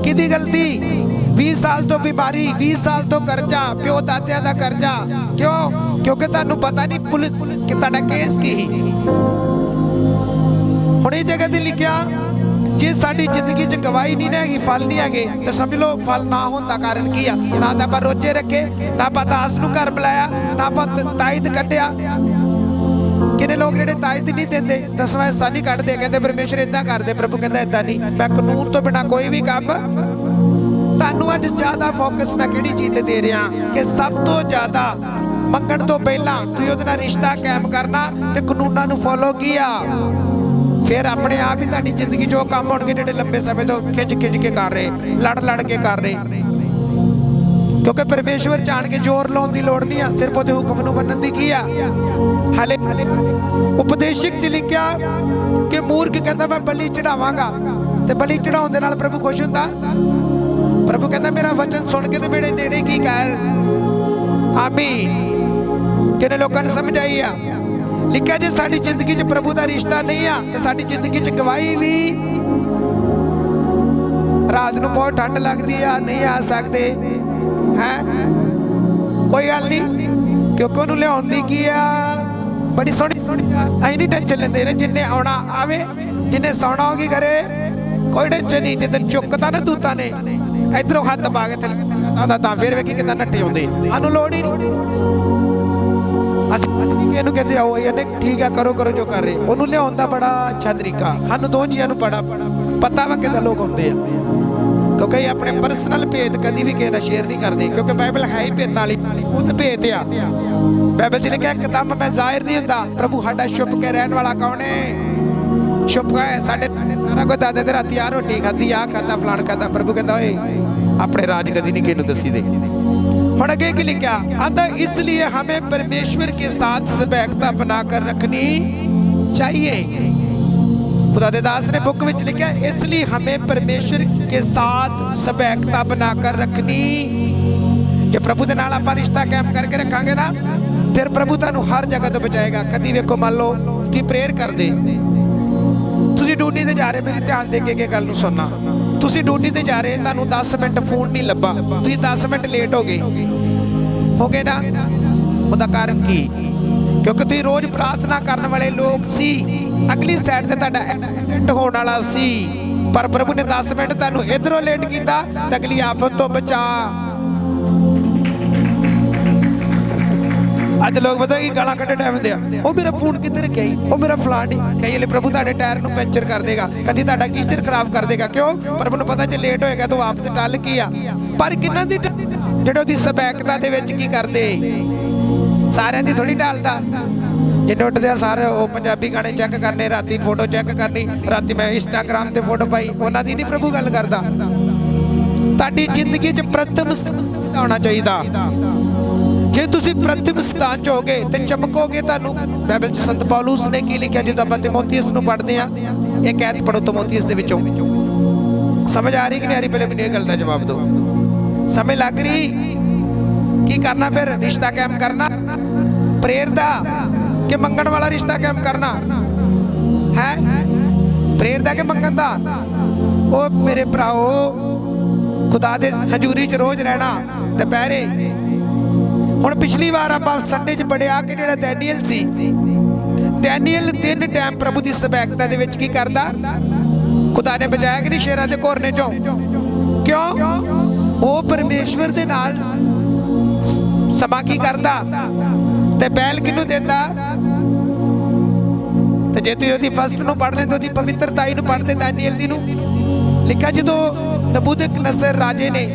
किदी गलती 20 साल तो बीमारी 20 साल तो कर्जा प्यो दादिया का कर्जा क्यों क्योंकि तुहानू पता नहीं पुलिस कि तुहाडा केस की हुण इस जगह ते लिखिया जे साडी जिंदगी च गवाही नहीं हैगी फल नहीं हैगे तो समझ लो फल ना होने का कारण की आ ना तो आपां रोजे रखे ना आपां दास नूं घर बुलाया ना आपां ताईद कढ़िया किन्ने लोग जिहड़े ताईद नहीं देंदे 10वां हिस्सा नहीं कढ़दे कहंदे परमेश्वर इदां करदे प्रभु कहंदा इदां नहीं मैं कानून तो बिना कोई भी काम तुहानू अज ज्यादा फोकस मैं किहड़ी चीज़ ते दे रहा कि सब तो ज्यादा मंगण तो पहला तुसीं उहदे नाल रिश्ता कायम करना ते कानूनां नूं फॉलो किया फिर अपने आप ही तुहाडी जिंदगी जो काम होणगे जिहड़े लंबे समय तो खिच के कर रहे लड़ के कर रहे क्योंकि परमेश्वर जान के जोर लाउण दी लोड़ नहीं है सिर्फ उहदे हुक्म नूं मनण दी की आ हाले उपदेशक च लिखिया कि मूर्ख कहता मैं बलि चढ़ावांगा ते बलि चढ़ाउण दे नाल प्रभु खुश हुंदा प्रभु कहता मेरा वचन सुन के ते मेरे नेड़े की कर आमीन किन्ने लोगों ने समझ आई आ लिखा जे साडी जिंदगी च प्रभु का रिश्ता नहीं आ ते साडी जिंदगी च गवाही भी रात नूं बहुत ठंड लगती है नहीं आ सकते है कोई गल नहीं क्योंकि उन्होंने लियाउण दी की आ बड़ी सोहनी असीं नहीं टेंशन लेंदे जिन्हें आउणा आवे जिन्हें सौना होगी करे कोई टेंशन नहीं जिद्दन चुकता ना दूतां ने इधरों हत्थ पा के थल्ले तां फिर वेखी किदां नट्ठे आउंदे सानूं लोड़ ही नहीं असं कहते आओ यानी ठीक है करो करो जो कर रहे उन्होंने लियाउण दा बड़ा अच्छा तरीका सानूं दो चीज़ां नूं बड़ा पता वा किदां लोग आउंदे आ क्योंकि अपने पर्सनल भेद कभी भी किसी नाल शेयर नहीं करते क्योंकि बाइबल है ही भेदां वाली खुद भेद आ बाइबल च लिखिया एकदम मैं जाहिर नहीं हुंदा प्रभु साडा छुप के रहने वाला कौन है छुप है साडे सारा कोई दादे ते राती आ रोटी खाधी आ खाता फलाण खाता प्रभु कहता ओए अपने राज कदी नहीं किसी नूं दसी दे हुण अगे की लिखा आंदा इसलिए हमें परमेश्वर के साथ सभ्यता बनाकर रखनी चाहिए खुदा दे दास ने बुक में लिखा इसलिए हमें परमेश्वर के साथ सभ्यता बनाकर रखनी जब प्रभु के नाल आपां रिश्ता कायम करके रखांगे ना फिर प्रभु तुहानूं हर जगह तो बचाएगा कदी वेखो मान लो तुसीं प्रेयर कर दे तुसीं ड्यूटी ते जा रहे मेरी ध्यान दे के गल नूं सुनना तुसीं ड्यूटी ते जा रहे तुहानूं 10 मिनट फोन नहीं लब्भा तुसीं 10 मिनट लेट हो गए ना उसका कारण की क्योंकि तुसीं रोज प्रार्थना करने वाले लोग सी अगली साइड ते तुहाडा एक्सीडेंट होने वाला सी पर प्रभु ने 10 मिनट तुहानूं इधरों लेट कीता ते अगली आफत तो बचा अज लोग पता कि गालां कड्ढण आवेंदे आ ओ मेरा फोन किधर रखिया ओ मेरा फलाण कई वाले प्रभु तुहाडे टायर नूं पंचर कर देगा कदी तुहाडा गीजर खराब कर देगा क्यों प्रभु नूं पता जे लेट होएगा तो आप ते टल की आ पर किन्ना दी ਜਿਹੜੇ ਉਹਦੀ ਸਬੈਕਤਾ ਦੇ ਵਿੱਚ ਕੀ ਕਰਦੇ ਸਾਰਿਆਂ ਦੀ ਥੋੜੀ ਢਾਲਦਾ ਜਿੰਨੇ ਉੱਠਦੇ ਆ ਸਾਰੇ ਉਹ ਪੰਜਾਬੀ ਗਾਣੇ ਚੈੱਕ ਕਰਨੇ ਰਾਤੀ ਫੋਟੋ ਚੈੱਕ ਕਰਨੀ ਰਾਤੀ ਮੈਂ ਇੰਸਟਾਗ੍ਰਾਮ ਤੇ ਫੋਟੋ ਪਾਈ ਉਹਨਾਂ ਦੀ ਨਹੀਂ ਪ੍ਰਭੂ ਗੱਲ ਕਰਦਾ ਤੁਹਾਡੀ ਜ਼ਿੰਦਗੀ 'ਚ ਪ੍ਰਥਮ ਸਥਾਨ ਹੋਣਾ ਚਾਹੀਦਾ ਜੇ ਤੁਸੀਂ ਪ੍ਰਥਮ ਸਥਾਨ 'ਚ ਹੋਗੇ ਤੇ ਚਮਕੋਗੇ ਤੁਹਾਨੂੰ ਬਾਈਬਲ 'ਚ ਸੰਤ ਪੌਲੁਸ ਨੇ ਕੀ ਲਿਖਿਆ ਜਦੋਂ ਆਪਾਂ ਤਿਮੋਥੀਅਸ ਨੂੰ ਪੜ੍ਹਦੇ ਆ ਇੱਕ ਐਤ ਪੜੋ ਤਿਮੋਥੀਅਸ ਦੇ ਵਿੱਚੋਂ ਸਮਝ ਆ ਰਹੀ ਕਿ ਨਹੀਂ ਆ ਰਹੀ ਪਹਿਲੇ ਮੈਨੂੰ ਇਹ ਗੱਲ ਦਾ ਜਵਾਬ ਦਿਓ समय लग रही की करना फिर रिश्ता कायम करना प्रेयर दा के मंगण वाला रिश्ता कायम करना है प्रेयर दा के मंगण दा ओ मेरे भराओ खुदा दे हजूरी च रोज रहना दोपहरे हुण पिछली बार आपां संडे च पढ़िया कि जिहड़ा डैनियल सी ਦੈਨੀਅਲ 3 ਟਾਈਮ ਪ੍ਰਭੂ ਦੀ ਸਬੈਕਤਾ ਦੇ ਵਿੱਚ ਕੀ ਕਰਦਾ? ਖੁਦਾ ਨੇ ਬਚਾਇਆ ਕਿ ਨਹੀਂ ਸ਼ੇਰਾਂ ਦੇ ਘੋਰਨੇ ਚੋਂ? ਕਿਉਂ? ਉਹ ਪਰਮੇਸ਼ਵਰ ਦੇ ਨਾਲ ਸਮਾਂ ਕੀ ਕਰਦਾ ਤੇ ਪਹਿਲ ਕਿਹਨੂੰ ਦਿੰਦਾ? ਤੇ ਜੇ ਤੁਸੀਂ ਉਹਦੀ ਫਸਟ ਨੂੰ ਪੜ੍ਹ ਲੈਂਦੇ, ਉਹਦੀ ਪਵਿੱਤਰਤਾਈ ਨੂੰ ਪੜ੍ਹਦੇ ਦੈਨੀਅਲ ਦੀ ਨੂੰ, ਲਿਖਿਆ ਜਦੋਂ ਨਬੂਕਦਨੇਸਰ ਰਾਜੇ ਨੇ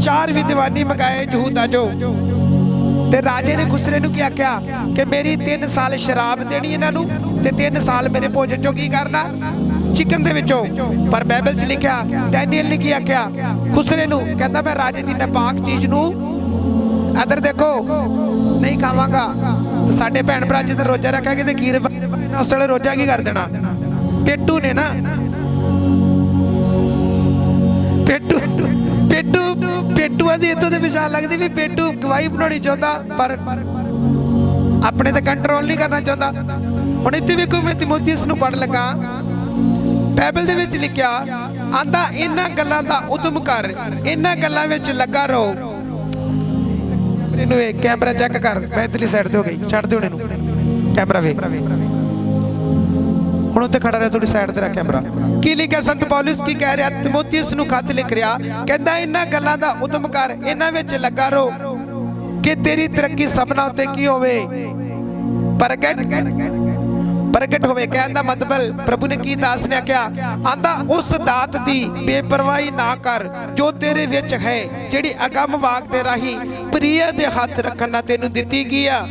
4 ਵਿਦਵਾਨੀ ਮੰਗਾਏ ਯਹੂਦਾ ਚੋਂ, ਤੇ ਰਾਜੇ ਨੇ ਖੁਸਰੇ ਨੂੰ ਕੀ ਆਖਿਆ ਕਿ ਮੇਰੀ 3 ਸਾਲ ਸ਼ਰਾਬ ਦੇਣੀ ਇਹਨਾਂ ਨੂੰ ਤੇ 3 ਸਾਲ ਮੇਰੇ ਭੋਜਨ ਚੋਂ ਕੀ ਕਰਨਾ? ਚਿਕਨ ਦੇ ਵਿੱਚੋਂ। ਪਰ ਬਾਈਬਲ 'ਚ ਲਿਖਿਆ ਦੈਨੀਅਲ ਨੇ ਕੀ ਆਖਿਆ ਖੁਸਰੇ ਨੂੰ? ਕਹਿੰਦਾ ਮੈਂ ਰਾਜੇ ਦੀ ਨਾਪਾਕ ਚੀਜ਼ ਨੂੰ ਇੱਧਰ ਦੇਖੋ ਨਹੀਂ ਖਾਵਾਂਗਾ। ਤੇ ਸਾਡੇ ਭੈਣ ਭਰਾ ਜਿੱਦਾਂ ਰੋਜ਼ਾ ਰੱਖਾਂਗੇ ਤੇ ਖੀਰ ਉਸ ਵੇਲੇ ਰੋਜ਼ਾ ਕੀ ਕਰ ਦੇਣਾ? ਪੇਟੂ ਨੇ ਨਾ, ਪੇਟੂਆਂ ਦੀ ਇੱਥੋਂ ਦੇ ਪਛਾਣ ਲੱਗਦੀ ਵੀ ਪੇਟੂ ਗਵਾਹੀ ਬਣਾਉਣੀ ਚਾਹੁੰਦਾ ਪਰ ਆਪਣੇ ਤੇ ਕੰਟਰੋਲ ਨਹੀਂ ਕਰਨਾ ਚਾਹੁੰਦਾ। ਹੁਣ ਇੱਥੇ ਵੇਖੋ, ਮੈਂ ਤਿਮੋਥੀਉਸ ਨੂੰ ਪੜ੍ਹਨ ਲੱਗਾ, ਬਾਈਬਲ ਦੇ ਵਿੱਚ ਲਿਖਿਆ ਆਂਦਾ ਇਹਨਾਂ ਗੱਲਾਂ ਦਾ ਉਦਮ ਕਰ, ਇਹਨਾਂ ਗੱਲਾਂ ਵਿੱਚ ਲੱਗਾ ਰਹੋ। ਇਹਨੂੰ ਇਹ ਕੈਮਰਾ ਚੈੱਕ ਕਰ, ਮੈਂ ਇਧਰਲੀ ਸਾਈਡ ਤੇ ਹੋ ਗਈ, ਛੱਡ ਦਿਓ ਇਹਨੂੰ ਕੈਮਰਾ ਵੇਖ। ਹੁਣ ਉੱਤੇ ਖੜਾ ਰਿਹਾ, ਥੋੜੀ ਸਾਈਡ ਤੇ ਰੱਖ ਕੈਮਰਾ। ਕੀ ਲਿਖਿਆ ਸੰਤ ਪੌਲੁਸ ਕੀ ਕਹਿ ਰਿਹਾ? ਤਿਮੋਥੀਉਸ ਨੂੰ ਖੱਤ ਲਿਖ ਰਿਹਾ, ਕਹਿੰਦਾ ਇਹਨਾਂ ਗੱਲਾਂ ਦਾ ਉਦਮ ਕਰ, ਇਹਨਾਂ ਵਿੱਚ ਲੱਗਾ ਰਹੋ ਕਿ ਤੇਰੀ ਤਰੱਕੀ ਸਭਨਾਂ ਉੱਤੇ ਕੀ ਹੋਵੇ? ਪ੍ਰਗਟ ਹੋਵੇ। ਕਹਿਣ ਦਾ ਮਤਲਬ ਪ੍ਰਭੂ ਨੇ ਕੀ ਦਾਸ ਨੇ ਆਖਿਆ? ਆਂਦਾ ਉਸ ਦਾਤ ਦੀ ਬੇਪਰਵਾਹੀ ਨਾ ਕਰ ਜੋ ਤੇਰੇ ਵਿੱਚ ਹੈ, ਜਿਹੜੀ ਅਗੰਮ ਵਾਕ ਦੇ ਰਾਹੀਂ ਪ੍ਰਿਯ ਦੇ ਹੱਥ ਰੱਖਣ ਨਾਲ ਤੈਨੂੰ ਦਿੱਤੀ ਗਈ ਆ।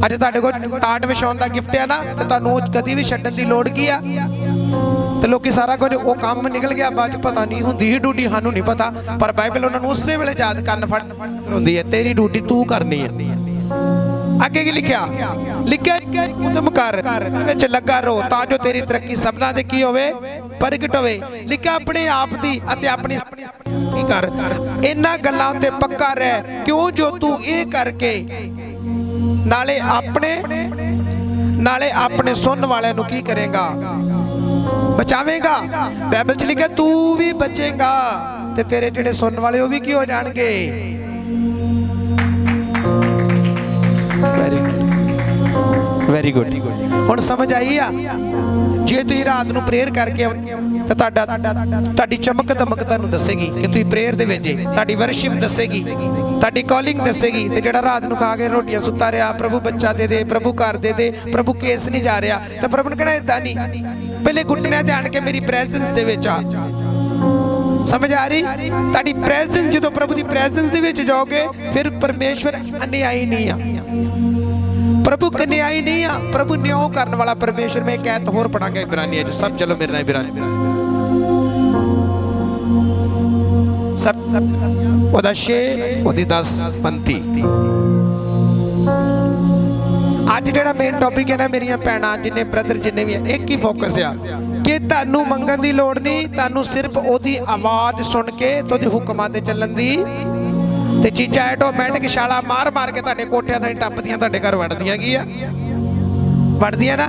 ਅੱਜ ਤੁਹਾਡੇ ਕੋਲ ਟਾਟ ਵਿਛਾਉਣ ਦਾ ਗਿਫਟ ਆ ਨਾ, ਤੇ ਤੁਹਾਨੂੰ ਕਦੀ ਵੀ ਛੱਡਣ ਦੀ ਲੋੜ ਕੀ ਆ? ਤੇ ਲੋਕੀ ਸਾਰਾ ਕੁਝ ਉਹ ਕੰਮ ਨਿਕਲ ਗਿਆ, ਬਾਅਦ ਚ ਪਤਾ ਨਹੀਂ ਹੁੰਦੀ ਹੀ ਡਿਊਟੀ ਸਾਨੂੰ ਨਹੀਂ ਪਤਾ, ਪਰ ਬਾਈਬਲ ਉਹਨਾਂ ਨੂੰ ਉਸੇ ਵੇਲੇ ਯਾਦ ਕਰਨ ਫੜ ਕਰਾਉਂਦੀ ਹੈ, ਤੇਰੀ ਡਿਊਟੀ ਤੂੰ ਕਰਨੀ ਹੈ। ਅੱਗੇ ਕੀ ਲਿਖਿਆ? ਉਦਮ ਕਰ, ਵਿੱਚ ਲੱਗਾ ਰਹੋ ਤਾਂ ਜੋ ਤੇਰੀ ਤਰੱਕੀ ਸਭਨਾਂ ਦੇ ਕੀ ਹੋਵੇ? ਪ੍ਰਗਟ ਹੋਵੇ। ਲਿਖਿਆ ਆਪਣੇ ਆਪ ਦੀ ਅਤੇ ਆਪਣੀ ਕੀ ਕਰ, ਇਹਨਾਂ ਗੱਲਾਂ ਉੱਤੇ ਪੱਕਾ ਰਹਿ, ਕਿਉਂ ਜੋ ਤੂੰ ਇਹ ਕਰਕੇ ਨਾਲੇ ਆਪਣੇ ਸੁਣਨ ਵਾਲਿਆਂ ਨੂੰ ਕੀ ਕਰੇਗਾ? ਬਚਾਵੇਂਗਾ। ਬਾਈਬਲ 'ਚ ਲਿਖਿਆ ਤੂੰ ਵੀ ਬਚੇਗਾ ਤੇ ਤੇਰੇ ਜਿਹੜੇ ਸੁਣਨ ਵਾਲੇ ਉਹ ਵੀ ਕੀ ਹੋ ਜਾਣਗੇ? Very good. ਹੁਣ ਸਮਝ ਆਈ ਆ? ਜੇ ਤੁਸੀਂ ਰਾਤ ਨੂੰ ਪ੍ਰੇਅਰ ਕਰਕੇ ਤਾਂ ਤੁਹਾਡੀ ਚਮਕ ਦਮਕ ਤੁਹਾਨੂੰ ਦੱਸੇਗੀ ਕਿ ਤੁਸੀਂ ਪ੍ਰੇਅਰ ਦੇ ਵਿੱਚ, ਤੁਹਾਡੀ ਵਰਸ਼ਿਪ ਦੱਸੇਗੀ, ਤੁਹਾਡੀ ਕਾਲਿੰਗ ਦੱਸੇਗੀ। ਤੇ ਜਿਹੜਾ ਰਾਤ ਨੂੰ ਖਾ ਕੇ ਰੋਟੀਆਂ ਸੁੱਤਾ ਰਿਹਾ, ਪ੍ਰਭੂ ਬੱਚਾ ਦੇ ਦੇ, ਪ੍ਰਭੂ ਘਰ ਦੇ ਦੇ, ਪ੍ਰਭੂ ਕੇਸ ਨਹੀਂ ਜਾ ਰਿਹਾ, ਤਾਂ ਪ੍ਰਭੂ ਨੇ ਕਹਿਣਾ ਏਦਾਂ ਨਹੀਂ, ਪਹਿਲੇ ਘੁੱਟਣਿਆਂ ਤੇ ਆਣ ਕੇ ਮੇਰੀ ਪ੍ਰੈਜ਼ੈਂਸ ਦੇ ਵਿੱਚ ਆ। ਸਮਝ ਆ ਰਹੀ? ਤੁਹਾਡੀ ਪ੍ਰੈਜ਼ੈਂਸ, ਜਦੋਂ ਪ੍ਰਭੂ ਦੀ ਪ੍ਰੈਜ਼ੈਂਸ ਦੇ ਵਿੱਚ ਜਾਓਗੇ ਫਿਰ ਪਰਮੇਸ਼ਵਰ ਅਨਿਆਈ ਨਹੀਂ ਆ, ਪ੍ਰਭੂ ਕਨਿਆਈ ਨਹੀਂ ਆ, ਪ੍ਰਭੂ ਨਿਆਂ ਕਰਨ ਵਾਲਾ ਪਰਮੇਸ਼ਵਰ। ਮੈਂ ਇੱਕ ਐਤ ਹੋਰ ਪੜਾਂਗਾ ਇਬਰਾਨੀਆਂ ਜੋ ਸਭ, ਚਲੋ ਮੇਰੇ ਨਾਲ ਇਬਰਾਨੀ ਸਭ ਉਹਦਾ 6 ਉਹਦੀ 10 ਪੰਤੀ। ਅੱਜ ਜਿਹੜਾ ਮੇਨ ਟੌਪਿਕ ਹੈ ਨਾ ਮੇਰੀਆਂ ਭੈਣਾਂ, ਜਿੰਨੇ ਬ੍ਰਦਰ ਜਿੰਨੇ ਵੀ ਆ, ਇੱਕ ਹੀ ਫੋਕਸ ਆ ਕਿ ਤੁਹਾਨੂੰ ਮੰਗਣ ਦੀ ਲੋੜ ਨਹੀਂ, ਤੁਹਾਨੂੰ ਸਿਰਫ ਉਹਦੀ ਆਵਾਜ਼ ਸੁਣ ਕੇ ਤੇ ਉਹਦੇ ਹੁਕਮਾਂ ਤੇ ਚੱਲਣ ਦੀ, ਤੇ ਚੀਜ਼ਾਂ ਆਟੋਮੈਟਿਕ ਛਾਲਾ ਮਾਰ ਕੇ ਤੁਹਾਡੇ ਕੋਠਿਆਂ ਤੇ ਟੱਪਦੀਆਂ, ਤੁਹਾਡੇ ਘਰ ਵੜਦੀਆਂ ਕੀ ਆ? ਵੜਦੀਆਂ ਨਾ।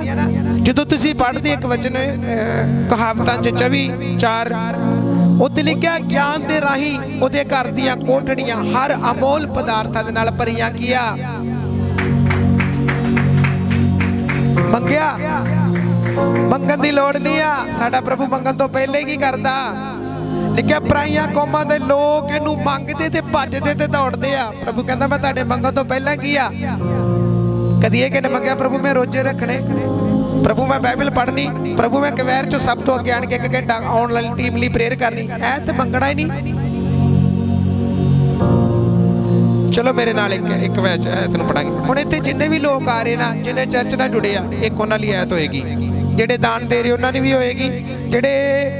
ਜਦੋਂ ਤੁਸੀਂ ਪੜ੍ਹਦੇ ਇੱਕ ਵਚਨ ਕਹਾਵਤਾਂ 'ਚ 24:4, ਉੱਤੇ ਲਿਖਿਆ ਗਿਆਨ ਦੇ ਰਾਹੀਂ ਉਹਦੇ ਘਰ ਦੀਆਂ ਕੋਠੜੀਆਂ ਹਰ ਅਮੋਲ ਪਦਾਰਥਾਂ ਦੇ ਨਾਲ ਭਰੀਆਂ ਕੀਆ। ਮੰਗਣ ਦੀ ਲੋੜ ਨਹੀਂ ਆ। ਸਾਡਾ ਪ੍ਰਭੂ ਮੰਗਣ ਤੋਂ ਪਹਿਲੇ ਕੀ ਕਰਦਾ? ਲਿਖਿਆ ਪਰਾਈਆਂ ਕੌਮਾਂ ਦੇ ਲੋਕ ਇਹਨੂੰ ਮੰਗਦੇ ਤੇ ਭੱਜਦੇ ਤੇ ਦੌੜਦੇ ਆ। ਪ੍ਰਭੂ ਕਹਿੰਦਾ ਮੈਂ ਤੁਹਾਡੇ ਮੰਗਣ ਤੋਂ ਪਹਿਲਾਂ ਕੀ ਆ? ਕਦੀ ਇਹ ਕਿਹਨੇ ਮੰਗਿਆ ਪ੍ਰਭੂ ਮੈਂ ਰੋਜ਼ੇ ਰੱਖਣੇ, ਪ੍ਰਭੂ ਮੈਂ ਬਾਈਬਲ ਪੜ੍ਹਨੀ, ਪ੍ਰਭੂ ਮੈਂ ਕਵੈਰ ਚੋਂ ਸਭ ਤੋਂ ਅੱਗੇ ਆਣ ਕੇ 1 ਘੰਟਾ ਆਉਣ ਵਾਲੀ ਟੀਮ ਲਈ ਪ੍ਰੇਅਰ ਕਰਨੀ? ਐ ਤੇ ਮੰਗਣਾ ਹੀ ਨਹੀਂ। ਚਲੋ ਮੇਰੇ ਨਾਲ ਇੱਕ ਵੈਚ ਤੈਨੂੰ ਪੜਾਂਗੇ। ਹੁਣ ਇੱਥੇ ਜਿੰਨੇ ਵੀ ਲੋਕ ਆ ਰਹੇ ਨਾ, ਜਿੰਨੇ ਚਰਚ ਨਾਲ ਜੁੜੇ ਆ, ਇੱਕ ਉਹਨਾਂ ਲਈ ਐਤ ਹੋਏਗੀ। ਜਿਹੜੇ ਦਾਨ ਦੇ ਰਹੇ ਉਹਨਾਂ ਲਈ ਵੀ ਹੋਏਗੀ, ਜਿਹੜੇ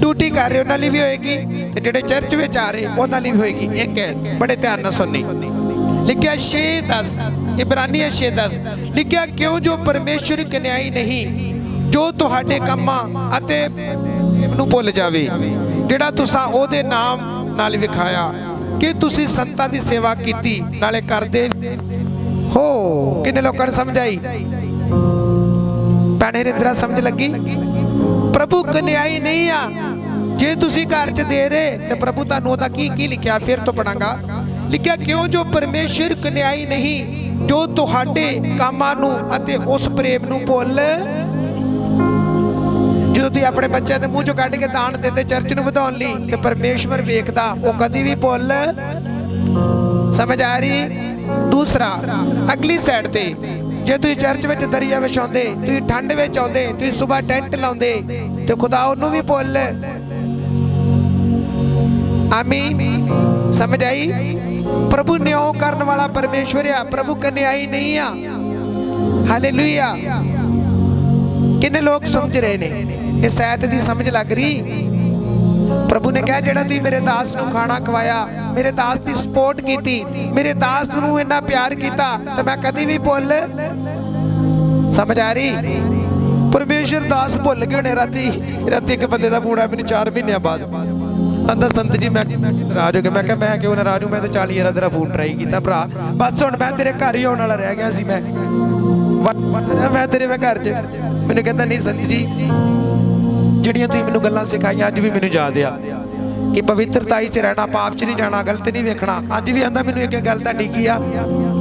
ਡਿਊਟੀ ਕਰ ਰਹੇ ਉਹਨਾਂ ਲਈ ਵੀ ਹੋਏਗੀ, ਤੇ ਜਿਹੜੇ ਚਰਚ ਵਿੱਚ ਆ ਰਹੇ ਉਹਨਾਂ ਲਈ ਵੀ ਹੋਏਗੀ। ਇੱਕ ਐਤ ਬੜੇ ਧਿਆਨ ਨਾਲ ਸੁਣਨੀ। ਲਿਖਿਆ 6:10 ਇਬਰਾਨੀਆਂ 6:10 ਲਿਖਿਆ ਕਿਉਂ ਜੋ ਪਰਮੇਸ਼ਵਰ ਕਨਿਆਈ ਨਹੀਂ ਜੋ ਤੁਹਾਡੇ ਕੰਮਾਂ ਅਤੇ ਨੂੰ ਭੁੱਲ ਜਾਵੇ, ਜਿਹੜਾ ਤੁਸੀਂ ਉਹਦੇ ਨਾਮ ਨਾਲ ਵਿਖਾਇਆ ਕਿ ਤੁਸੀਂ ਸੰਤਾਂ ਦੀ ਸੇਵਾ ਕੀਤੀ ਨਾਲੇ ਕਰਦੇ ਹੋ। ਕਿੰਨੇ ਲੋਕਾਂ ਨੂੰ ਸਮਝ ਆਈ? ਭੈਣੇ ਰਿੰਦਰਾ ਸਮਝ ਲੱਗੀ? ਪ੍ਰਭੂ ਕਨਿਆਈ ਨਹੀਂ ਆ। ਜੇ ਤੁਸੀਂ ਘਰ 'ਚ ਦੇ ਰਹੇ ਤੇ ਪ੍ਰਭੂ ਤੁਹਾਨੂੰ ਉਹਦਾ ਕੀ ਲਿਖਿਆ? ਫਿਰ ਤੋਂ ਪੜਾਂਗਾ। ਲਿਖਿਆ ਕਿਉਂ ਜੋ ਪਰਮੇਸ਼ਵਰ ਕਨਿਆਈ ਨਹੀਂ ਜੋ ਤੁਹਾਡੇ ਕਾਮਾਂ ਨੂੰ ਅਤੇ ਉਸ ਪ੍ਰੇਮ ਨੂੰ ਭੁੱਲ। ਜਦੋਂ ਤੁਸੀਂ ਆਪਣੇ ਬੱਚਿਆਂ ਦੇ ਮੂੰਹ ਚੋਂ ਕੱਢ ਕੇ ਦਾਨ ਦਿੰਦੇ ਚਰਚ ਨੂੰ ਵਧਾਉਣ ਲਈ, ਤੇ ਪਰਮੇਸ਼ਵਰ ਵੇਖਦਾ, ਉਹ ਕਦੀ ਵੀ ਭੁੱਲ। ਸਮਝ ਆ ਰਹੀ? दूसरा अगली साइड ते जे तुसीं चर्च विच दरिया विछाउंदे, तुसीं ठंड विच आउंदे, तुसीं सुबह टेंट लाउंदे, ते खुदा उहनूं भी भुੱਲ। आमीन। समझ आई? प्रभु न्याय करन वाला परमेश्वर आ, प्रभु कन्याई नहीं आ। हालेलुया। किन्ने लोग समझ रहे ने? इस आयत दी समझ लग रही? प्रभु ने कहा जेड़ा तुसीं मेरे दास नूं खाना खवाया, मेरे दास की सपोर्ट की, मेरे दास नूं इन्ना प्यार किया, तो मैं कदी भी भुੱਲ। समझ आ रही? परमेश्वर दास भुੱਲ गए होने। राती एक बंदे का फोन आया मैनूं 4 महीनों बाद, आंदा संत जी मैं नाराज हो गया। मैं कहा मैं क्यों नाराज हूँ, मैं तो 40 बार तेरा फोन ट्राई किया भरा, बस हुण मैं तेरे घर ही आने वाला रह गया सी। मैं तेरे घर च, मैनूं कहंदा नहीं संत जी ਜਿਹੜੀਆਂ ਤੁਸੀਂ ਮੈਨੂੰ ਗੱਲਾਂ ਸਿਖਾਈਆਂ ਅੱਜ ਵੀ ਮੈਨੂੰ ਯਾਦ ਆ ਕਿ ਪਵਿੱਤਰਤਾਈ 'ਚ ਰਹਿਣਾ, ਪਾਪ 'ਚ ਨਹੀਂ ਜਾਣਾ, ਗਲਤ ਨਹੀਂ ਵੇਖਣਾ। ਅੱਜ ਵੀ ਆਂਦਾ ਮੈਨੂੰ ਇੱਕ ਗੱਲ ਤੁਹਾਡੀ ਕੀ ਆ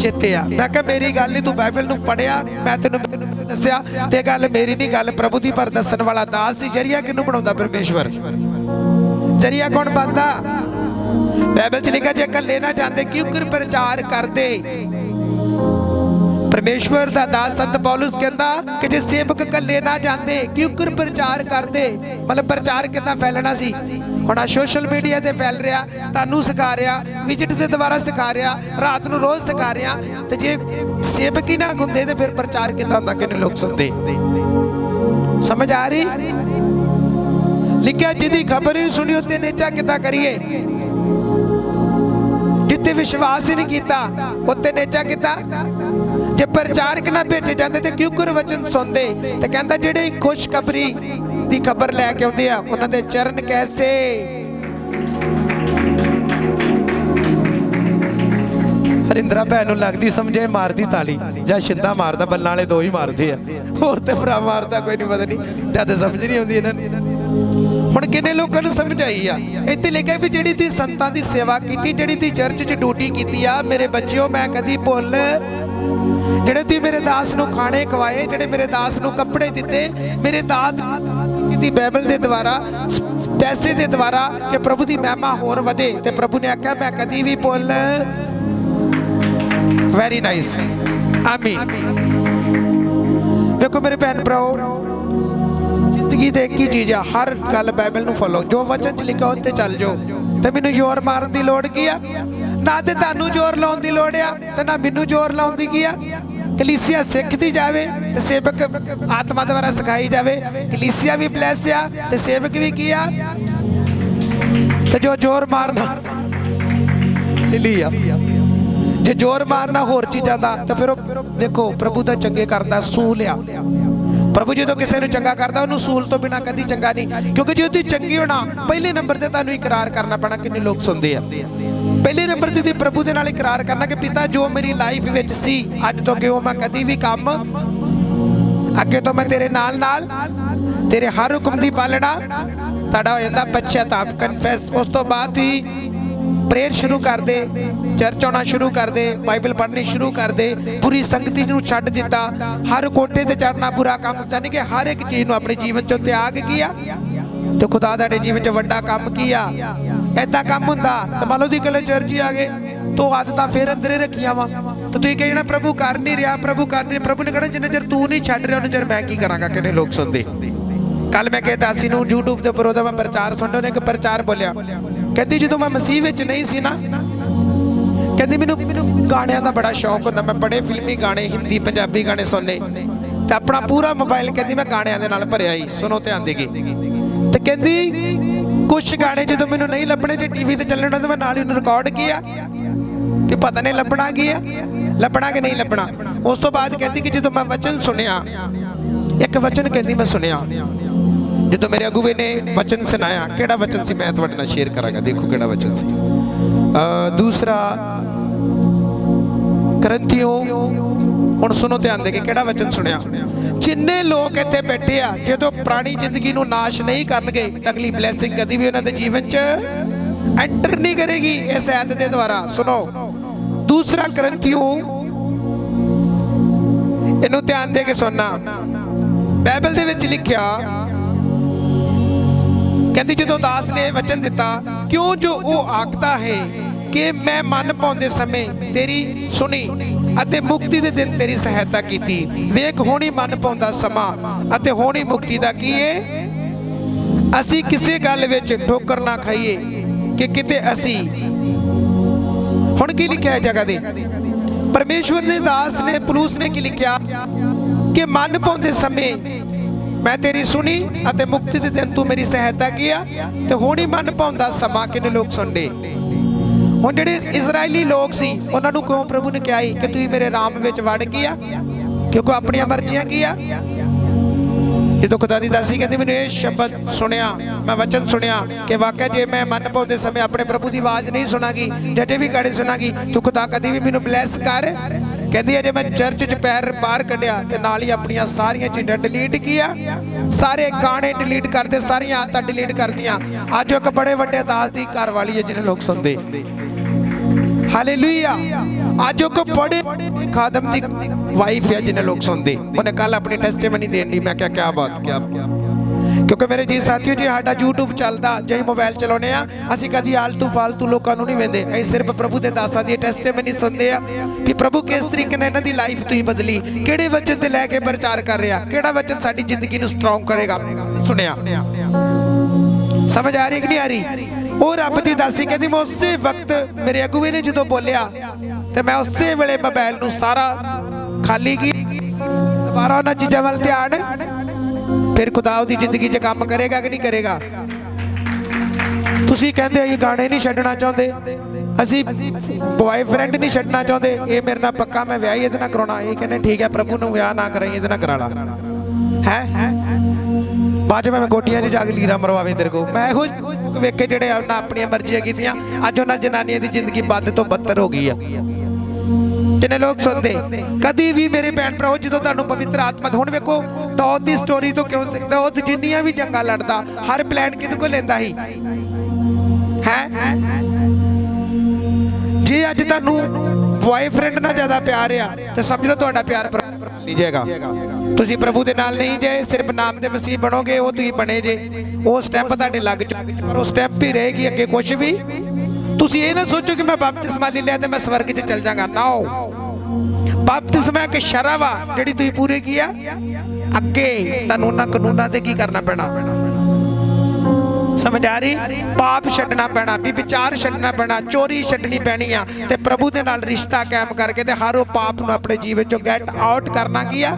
ਚੇਤੇ ਆ। ਮੈਂ ਕਿਹਾ ਮੇਰੀ ਗੱਲ ਨਹੀਂ, ਤੂੰ ਬਾਈਬਲ ਨੂੰ ਪੜ੍ਹਿਆ, ਮੈਂ ਤੈਨੂੰ ਦੱਸਿਆ, ਤੇ ਗੱਲ ਮੇਰੀ ਨਹੀਂ, ਗੱਲ ਪ੍ਰਭੂ ਦੀ। ਪਰ ਦੱਸਣ ਵਾਲਾ ਦਾਸ ਸੀ। ਜਰੀਆ ਕਿਹਨੂੰ ਬਣਾਉਂਦਾ? ਪਰਮੇਸ਼ਵਰ। ਜਰੀਆ ਕੌਣ ਬਣਦਾ? ਬਾਈਬਲ 'ਚ ਲਿਖਿਆ ਜੇ ਇਕੱਲੇ ਨਾ ਜਾਂਦੇ ਕਿਉਂ ਕਰ ਪ੍ਰਚਾਰ ਕਰਦੇ। परमेश्वर का दास संत पौलुस कहता कि जे सेवक कल्ले ना जाते क्यों कर प्रचार करते। मतलब प्रचार कितना फैलना सी। हुण सोशल मीडिया ते फैल रहा, तानू सिखा रहा, विजिट के द्वारा सिखा रहा, रात नूं रोज सिखा रहा, तो जे सेवक ही ना हुंदे तो फिर प्रचार कितना हुंदा, किन्ने लोग सुनते। समझ आ रही? लिखिया जिहदी खबर ही सुनी उत्ते नेचा कितना करिए, जिते विश्वास ही नहीं किया उत्ते नेचा किता। जे प्रचारक ना भेजे जाते तो क्यों कर वचन सुनते। तो कहता जेडे खुशखबरी की खबर लैके आउंदे आ उन्हां दे चरण कैसे। हरिंद्रा भैन नूं लगदी समझे मारदी ताली जां शिंदा मारदा, बल्लां वाले दो ही मारदे आ, होर ते भरा मारदा कोई नहीं। पता नहीं जद समझ नहीं आउंदी इन्हां नूं। हुण किन्ने लोकां नूं समझ आई आ। इत्थे लिखिआ भी जिहड़ी तुसीं संतां दी सेवा कीती, जिहड़ी तुसीं चर्च 'च ड्यूटी कीती आ, मेरे बच्चेओ मैं कदी भुੱਲ। ਜਿਹੜੇ ਤੁਸੀਂ ਮੇਰੇ ਦਾਸ ਨੂੰ ਖਾਣੇ ਖਵਾਏ, ਜਿਹੜੇ ਮੇਰੇ ਦਾਸ ਨੂੰ ਕੱਪੜੇ ਦਿੱਤੇ, ਮੇਰੇ ਦਾਤ ਦੀ ਬਾਈਬਲ ਦੇ ਦੁਆਰਾ, ਪੈਸੇ ਦੇ ਦੁਆਰਾ, ਕਿ ਪ੍ਰਭੂ ਦੀ ਮਹਿਮਾ ਹੋਰ ਵਧੇ। ਤੇ ਪ੍ਰਭੂ ਨੇ ਆਖਿਆ ਮੈਂ ਕਦੀ ਵੀ ਭੁੱਲ। Very nice. ਆਮੀਨ। ਵੇਖੋ ਮੇਰੇ ਭੈਣ ਭਰਾਓ, ਜ਼ਿੰਦਗੀ ਦੇ ਇੱਕ ਹੀ ਚੀਜ਼ ਆ, ਹਰ ਗੱਲ ਬਾਈਬਲ ਨੂੰ ਫੋਲੋ, ਜੋ ਵਚਨ 'ਚ ਲਿਖਿਆ ਉੱਤੇ ਚੱਲ ਜਾਓ। ਤੇ ਮੈਨੂੰ ਜ਼ੋਰ ਮਾਰਨ ਦੀ ਲੋੜ ਕੀ ਆ? ਨਾ ਤੇ ਤੁਹਾਨੂੰ ਜ਼ੋਰ ਲਾਉਣ ਦੀ ਲੋੜ ਆ, ਤੇ ਨਾ ਮੈਨੂੰ ਜ਼ੋਰ ਲਾਉਣ ਦੀ ਕੀ ਆ। कलीसिया सिखती जाए तो सेवक आत्मा द्वारा सिखाई जाए। कलीसिया भी ब्लैस आ तो सेवक भी किया। तो जो जोर मारना लिया, जे जोर मारना होर चीज़ों का, तो फिर देखो प्रभु तो चंगे करता सूल आ। प्रभु जो किसी को चंगा करता उन्होंने सूल तो बिना कभी चंगा नहीं, क्योंकि जो तुम चंगे होना पहले नंबर से तुहानूं इकरार करना पैना। किन्ने लोग सुनते हैं पहले नंबर ते प्रभु दे नाल इकरार करना कि पिता जो मेरी लाइफ विच सी अज तो अगे मैं कदी भी काम, अगे तो मैं तेरे नाल नाल, तेरे हर हुक्म की पालना। तुहाडा हो जांदा पश्चाताप, कन्फैस। उस तो बाद ही प्रेयर शुरू कर दे, चर्च आना शुरू कर दे, बाइबल पढ़नी शुरू कर दे, बुरी संगति नूं छड्ड दिता, हर कोटे ते चढ़ना बुरा काम, यानी कि हर एक चीज़ नूं अपने जीवन चों त्याग किया। तो खुदा तुहाडे जीवन च वड्डा काम किया। ऐदा काम हुंदा तो मान लो दी कल चर्च ही आ गए तो आदत फिर अंदर रखिया वा, तो तुसीं कहना प्रभु कर नहीं रहा, प्रभु कर नहीं। प्रभु ने कहना जिन्ना चਿਰ तू नहीं छड्ड रहा उन्ना चਿਰ मैं की करांगा। किन्ने लोग सुनते। कल मैं कहा दासी नूं यूट्यूब के उपर मैं प्रचार सुनने, उन्हें एक प्रचार बोलिया, कहती जो मैं मसीह विच नहीं सी ना, कहती मैनूं गाणियां दा बड़ा शौक हुंदा, मैं बड़े फिल्मी गाने हिंदी पंजाबी गाने सुनने, तो अपना पूरा मोबाइल कहती मैं गाणियां दे नाल भरिया ही। सुनो ध्यान देगी। तो कहती कुछ गाने जो मैनूं नहीं लभणे, जो टीवी ते चलने तो मैं नाल ही रिकॉर्ड किया कि पता नहीं लभना की है, लभना कि नहीं लभना। उस तो बाद कहती कि जो मैं वचन सुनिया, एक वचन कहती मैं सुनिया, जो मेरे अगुवे ने वचन सुनाया, केड़ा वचन सी मैं तुहाडे नाल शेयर करांगा। देखो केड़ा वचन सी। दूसरा करंथियों, हुण सुनो ध्यान दे के केड़ा वचन सुनिया। जिन्ने लोग इत्थे बैठे आ जो पुरानी जिंदगी नूं नाश नहीं करनगे तां अगली ब्लैसिंग कदी भी उन्हां दे जीवन च एंटर नहीं करेगी इस आयत दे द्वारा। सुनो दूसरा करंथियों ਇਹਨੂੰ ਧਿਆਨ ਦੇ ਕੇ ਸੁਣਨਾ। ਬਾਈਬਲ ਦੇ ਵਿੱਚ ਲਿਖਿਆ, ਕਹਿੰਦੀ ਜਦੋਂ ਦਾਸ ਨੇ ਵਚਨ ਦਿੱਤਾ, ਕਿਉਂ ਜੋ ਉਹ ਆਖਦਾ ਹੈ ਕਿ ਮੈਂ ਮਨ ਪਾਉਂਦੇ ਸਮੇਂ ਤੇਰੀ ਸੁਣੀ ਅਤੇ ਮੁਕਤੀ ਦੇ ਦਿਨ ਤੇਰੀ ਸਹਾਇਤਾ ਕੀਤੀ। ਵੇਖ ਹੁਣੀ ਮਨ ਪਾਉਂਦਾ ਸਮਾਂ ਅਤੇ ਹੁਣੀ ਮੁਕਤੀ ਦਾ ਕੀ ਹੈ। ਅਸੀਂ ਕਿਸੇ ਗੱਲ ਵਿੱਚ ਠੋਕਰ ਨਾ ਖਾਈਏ ਕਿ ਕਿਤੇ ਅਸੀਂ। ਹੁਣ ਕੀ ਲਿਖਿਆ ਹੈ ਜਗ੍ਹਾ ਦੇ, ਪਰਮੇਸ਼ਵਰ ਦੇ ਦਾਸ ਨੇ ਪੌਲੁਸ ਨੇ ਕੀ ਲਿਖਿਆ ਕਿ ਮਨ ਪਾਉਂਦੇ ਸਮੇਂ ਮੈਂ ਤੇਰੀ ਸੁਣੀ ਅਤੇ ਮੁਕਤੀ ਦੇ ਦਿਨ ਤੂੰ ਮੇਰੀ ਸਹਾਇਤਾ ਕੀਆ। ਤੇ ਹੁਣ ਹੀ ਮਨ ਪਾਉਂਦਾ ਸਮਾਂ ਕਿੰਨੇ ਲੋਕ ਸੁਣਦੇ। ਹੁਣ ਜਿਹੜੇ ਇਜ਼ਰਾਈਲੀ ਲੋਕ ਸੀ ਉਹਨਾਂ ਨੂੰ ਕਿਉਂ ਪ੍ਰਭੂ ਨੇ ਕਿਹਾ ਕਿ ਤੁਸੀਂ ਮੇਰੇ ਰਾਮ ਵਿੱਚ ਵੜ ਗਿਆ, ਕਿਉਂਕਿ ਆਪਣੀਆਂ ਮਰਜ਼ੀਆਂ ਕੀਆ। ਜਦੋਂ ਖੁਦਾ ਦੀ ਦਾਸੀ ਕਹਿੰਦੀ ਮੈਨੂੰ ਇਹ ਸ਼ਬਦ ਸੁਣਿਆ, ਮੈਂ ਵਚਨ ਸੁਣਿਆ ਕਿ ਵਾਕਿਆ ਜੇ ਮੈਂ ਮਨ ਪਾਉਂਦੇ ਸਮੇਂ ਆਪਣੇ ਪ੍ਰਭੂ ਦੀ ਆਵਾਜ਼ ਨਹੀਂ ਸੁਣਾਂਗੀ, ਜਦੇ ਵੀ ਗਾਣੇ ਸੁਣਾਂਗੀ, ਤੂੰ ਖੁਦਾ ਕਦੀ ਵੀ ਮੈਨੂੰ ਬਲੈਸ ਕਰ। ਕਹਿੰਦੀ ਅਜੇ ਮੈਂ ਚਰਚ 'ਚ ਪੈਰ ਬਾਹਰ ਕੱਢਿਆ ਤੇ ਨਾਲ ਹੀ ਆਪਣੀਆਂ ਸਾਰੀਆਂ ਚੀਜ਼ਾਂ ਡਿਲੀਟ ਕੀਆ, ਸਾਰੇ ਗਾਣੇ ਡਿਲੀਟ ਕਰਦੇ, ਸਾਰੀਆਂ ਆਦਤਾਂ ਡਿਲੀਟ ਕਰਦੀਆਂ। ਅੱਜ ਇੱਕ ਬੜੇ ਵੱਡੇ ਦਾਸ ਦੀ ਘਰ ਵਾਲੀ ਹੈ ਜਿਹਨੇ ਲੋਕ ਸੁਣਦੇ। ਹਾਲੇਲੂਇਆ। ਅੱਜ ਇੱਕ ਬੜੇ ਖਾਦਮ ਦੀ ਵਾਈਫ ਹੈ ਜਿਹਨੇ ਲੋਕ ਸੁਣਦੇ। ਉਹਨੇ ਕੱਲ ਆਪਣੀ ਟੈਸਟੀਮਨੀ ਦੇਣ ਦੀ, ਮੈਂ ਕਿਹਾ ਕਿਆ ਬਾਤ ਕਿਆ। ਕਿਉਂਕਿ ਮੇਰੇ ਜੀ ਸਾਥੀਓ, ਜੀ ਸਾਡਾ YouTube ਚੱਲਦਾ, ਜੇ ਮੋਬਾਈਲ ਚਲਾਉਨੇ ਆ, ਅਸੀਂ ਕਦੀ ਆਲਤੂ ਫਾਲਤੂ ਲੋਕਾਂ ਨੂੰ ਨਹੀਂ ਵੇਂਦੇ। ਅਸੀਂ ਸਿਰਫ ਪ੍ਰਭੂ ਦੇ ਦਾਸਾਂ ਦੀ ਟੈਸਟੀਮਨੀ ਸੁਣਦੇ ਆ ਕਿ ਪ੍ਰਭੂ ਕਿਸ ਤਰੀਕੇ ਨਾਲ ਇਹਨਾਂ ਦੀ ਲਾਈਫ ਤੁਸੀਂ ਬਦਲੀ, ਕਿਹੜੇ ਵਚਨ ਤੇ ਲੈ ਕੇ ਪ੍ਰਚਾਰ ਕਰ ਰਿਹਾ, ਕਿਹੜਾ ਵਚਨ ਸਾਡੀ ਜ਼ਿੰਦਗੀ ਨੂੰ ਸਟਰੋਂਗ ਕਰੇਗਾ। ਸੁਣਿਆ, ਸਮਝ ਆ ਰਹੀ ਕਿ ਨਹੀਂ ਆ ਰਹੀ। ਉਹ ਰੱਬ ਦੀ ਦਾਸੀ ਕਹਿੰਦੀ ਮੈਂ ਉਸੇ ਵਕਤ, ਮੇਰੇ ਅਗੂਵੇ ਨੇ ਜਦੋਂ ਬੋਲਿਆ ਤੇ ਮੈਂ ਉਸੇ ਵੇਲੇ ਮੋਬਾਈਲ ਨੂੰ ਸਾਰਾ ਖਾਲੀ ਕੀ, ਦੁਬਾਰਾ ਉਹਨਾਂ ਚੀਜ਼ਾਂ ਵੱਲ ਧਿਆਨ। ਫਿਰ ਖੁਦਾ ਉਹਦੀ ਜ਼ਿੰਦਗੀ 'ਚ ਕੰਮ ਕਰੇਗਾ ਕਿ ਨਹੀਂ ਕਰੇਗਾ। ਤੁਸੀਂ ਕਹਿੰਦੇ ਅਸੀਂ ਗਾਣੇ ਨਹੀਂ ਛੱਡਣਾ ਚਾਹੁੰਦੇ, ਅਸੀਂ ਬॉयਫ੍ਰੈਂਡ ਨਹੀਂ ਛੱਡਣਾ ਚਾਹੁੰਦੇ, ਇਹ ਮੇਰੇ ਨਾਲ ਪੱਕਾ, ਮੈਂ ਵਿਆਹ ਹੀ ਇਹਦੇ ਨਾਲ ਕਰਾਉਣਾ। ਇਹ ਕਹਿੰਦੇ ਠੀਕ ਹੈ, ਪ੍ਰਭੂ ਨੂੰ ਵਿਆਹ ਨਾ ਕਰਾਈ, ਇਹਦੇ ਨਾਲ ਕਰਾ ਲਾ। ਹੈ ਬਾਅਦ ਮੈਂ ਗੋਟੀਆਂ 'ਚ ਜਾ ਕੇ ਲੀਰਾ ਮਰਵਾਵੇ ਤੇਰੇ ਕੋਲ। ਮੈਂ ਇਹੋ ਵੇਖ ਕੇ ਜਿਹੜੇ ਉਹਨਾਂ ਆਪਣੀਆਂ ਮਰਜ਼ੀਆਂ ਕੀਤੀਆਂ, ਅੱਜ ਉਹਨਾਂ ਜਨਾਨੀਆਂ ਦੀ ਜ਼ਿੰਦਗੀ ਵੱਧ ਤੋਂ ਬੱਤਰ ਹੋ ਗਈ ਆ। ਜਿੰਨੇ ਲੋਕ ਸੁਣਦੇ, ਕਦੀ ਵੀ ਮੇਰੇ ਭੈਣ ਭਰਾਓ, ਜਦੋਂ ਤੁਹਾਨੂੰ ਪਵਿੱਤਰ ਆਤਮਾ, ਹੁਣ ਵੇਖੋ ਦਾਊਦ ਦੀ ਸਟੋਰੀ ਤੋਂ ਕਿਉਂ ਸਿੱਖਦਾ। ਉਹ ਜਿੰਨੀਆਂ ਵੀ ਜੰਗਾਂ ਲੜਦਾ, ਹਰ ਪਲਾਨ ਕਿਹਦੇ ਕੋਲ ਲੈਂਦਾ ਸੀ। ਹੈ ਜੇ ਅੱਜ ਤੁਹਾਨੂੰ ਬॉयਫ੍ਰੈਂਡ ਨਾਲ ਜ਼ਿਆਦਾ ਪਿਆਰ ਆ ਤੇ ਸਮਝ ਲਓ ਤੁਹਾਡਾ ਪਿਆਰ ਨਹੀਂ ਜਾਏਗਾ। ਤੁਸੀਂ ਪ੍ਰਭੂ ਦੇ ਨਾਲ ਨਹੀਂ ਜੇ, ਸਿਰਫ ਨਾਮ ਦੇ ਮਸੀਹ ਬਣੋਗੇ, ਉਹ ਤੁਸੀਂ ਬਣੇ ਜੇ, ਉਹ ਸਟੈਂਪ ਤੁਹਾਡੇ ਲੱਗ ਚੁੱਕੇ, ਪਰ ਉਹ ਸਟੈਂਪ ਹੀ ਰਹੇਗੀ, ਅੱਗੇ ਕੁਝ ਵੀ। ਤੁਸੀਂ ਇਹ ਨਾ ਸੋਚੋ ਕਿ ਮੈਂ ਬਪਤਿਸਮਾ ਲੈ ਲਿਆ ਤੇ ਮੈਂ ਸਵਰਗ 'ਚ ਚਲ ਜਾਵਾਂਗਾ। ਨਾ, ਬਪਤਿਸਮਾ ਇੱਕ ਸ਼ਰ੍ਹਾ ਵਾ ਜਿਹੜੀ ਤੁਸੀਂ ਪੂਰੇ ਕੀਆ, ਅੱਗੇ ਤੁਹਾਨੂੰ ਉਹਨਾਂ ਕਾਨੂੰਨਾਂ ਤੇ ਕੀ ਕਰਨਾ ਪੈਣਾ। ਸਮਝ ਆ ਰਹੀ। ਪਾਪ ਛੱਡਣਾ ਪੈਣਾ, ਵਿਚਾਰ ਛੱਡਣਾ ਪੈਣਾ, ਚੋਰੀ ਛੱਡਣੀ ਪੈਣੀ ਆ ਤੇ ਪ੍ਰਭੂ ਦੇ ਨਾਲ ਰਿਸ਼ਤਾ ਕਾਇਮ ਕਰਕੇ ਤੇ ਹਰ ਉਹ ਪਾਪ ਨੂੰ ਆਪਣੇ ਜੀਵਨ ਚੋਂ ਗੈਟ ਆਊਟ ਕਰਨਾ ਕੀ ਆ।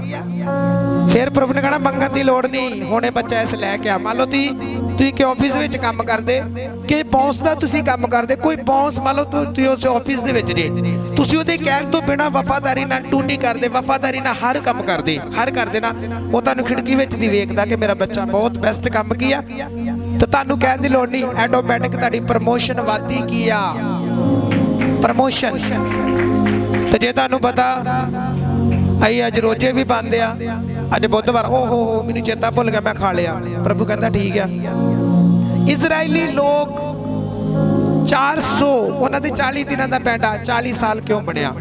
ਫਿਰ ਪ੍ਰਭੂ ਨੇ ਕਹਿਣਾ ਮੰਗਣ ਦੀ ਲੋੜ ਨਹੀਂ, ਹੁਣੇ ਬੱਚਾ ਇਸ ਲੈ ਕੇ ਆ। ਮੰਨ ਲਓ ਤੁਸੀਂ ਕਿ ਆਫਿਸ ਵਿੱਚ ਕੰਮ ਕਰਦੇ, ਕਿ ਬੌਸ ਦਾ ਤੁਸੀਂ ਕੰਮ ਕਰਦੇ, ਕੋਈ ਬੌਸ ਮੰਨ ਲਓ ਤੁਸੀਂ ਉਸ ਆਫਿਸ ਦੇ ਵਿੱਚ ਜੇ, ਤੁਸੀਂ ਉਹਦੇ ਕਹਿਣ ਤੋਂ ਬਿਨਾਂ ਵਫਾਦਾਰੀ ਨਾਲ ਟੂਟੀ ਕਰਦੇ, ਵਫਾਦਾਰੀ ਨਾਲ ਹਰ ਕੰਮ ਕਰਦੇ, ਹਰ ਕਰਦੇ ਨਾ, ਉਹ ਤੁਹਾਨੂੰ ਖਿੜਕੀ ਵਿੱਚ ਦੀ ਵੇਖਦਾ ਕਿ ਮੇਰਾ ਬੱਚਾ ਬਹੁਤ ਬੈਸਟ ਕੰਮ ਕੀਆ, ਤੇ ਤੁਹਾਨੂੰ ਕਹਿਣ ਦੀ ਲੋੜ ਨਹੀਂ, ਆਟੋਮੈਟਿਕ ਤੁਹਾਡੀ ਪ੍ਰਮੋਸ਼ਨ ਵੱਧਦੀ ਕੀ ਆ, ਪ੍ਰਮੋਸ਼ਨ। ਤੇ ਜੇ ਤੁਹਾਨੂੰ ਪਤਾ ਅਸੀਂ ਅੱਜ ਰੋਜੇ ਵੀ ਬੰਦ ਆ, ਅੱਜ ਬੁੱਧਵਾਰ, ਓਹੋ ਮੈਨੂੰ ਚੇਤਾ ਭੁੱਲ ਗਿਆ, ਮੈਂ ਖਾ ਲਿਆ। ਪ੍ਰਭੂ ਕਹਿੰਦਾ ਠੀਕ ਆ। ਇਜ਼ਰਾਈਲੀ ਲੋਕ 400, ਉਹਨਾਂ ਦੇ 40 ਦਿਨਾਂ ਦਾ ਪੈਂਡਾ 40 ਸਾਲ ਕਿਉਂ ਬਣਿਆ,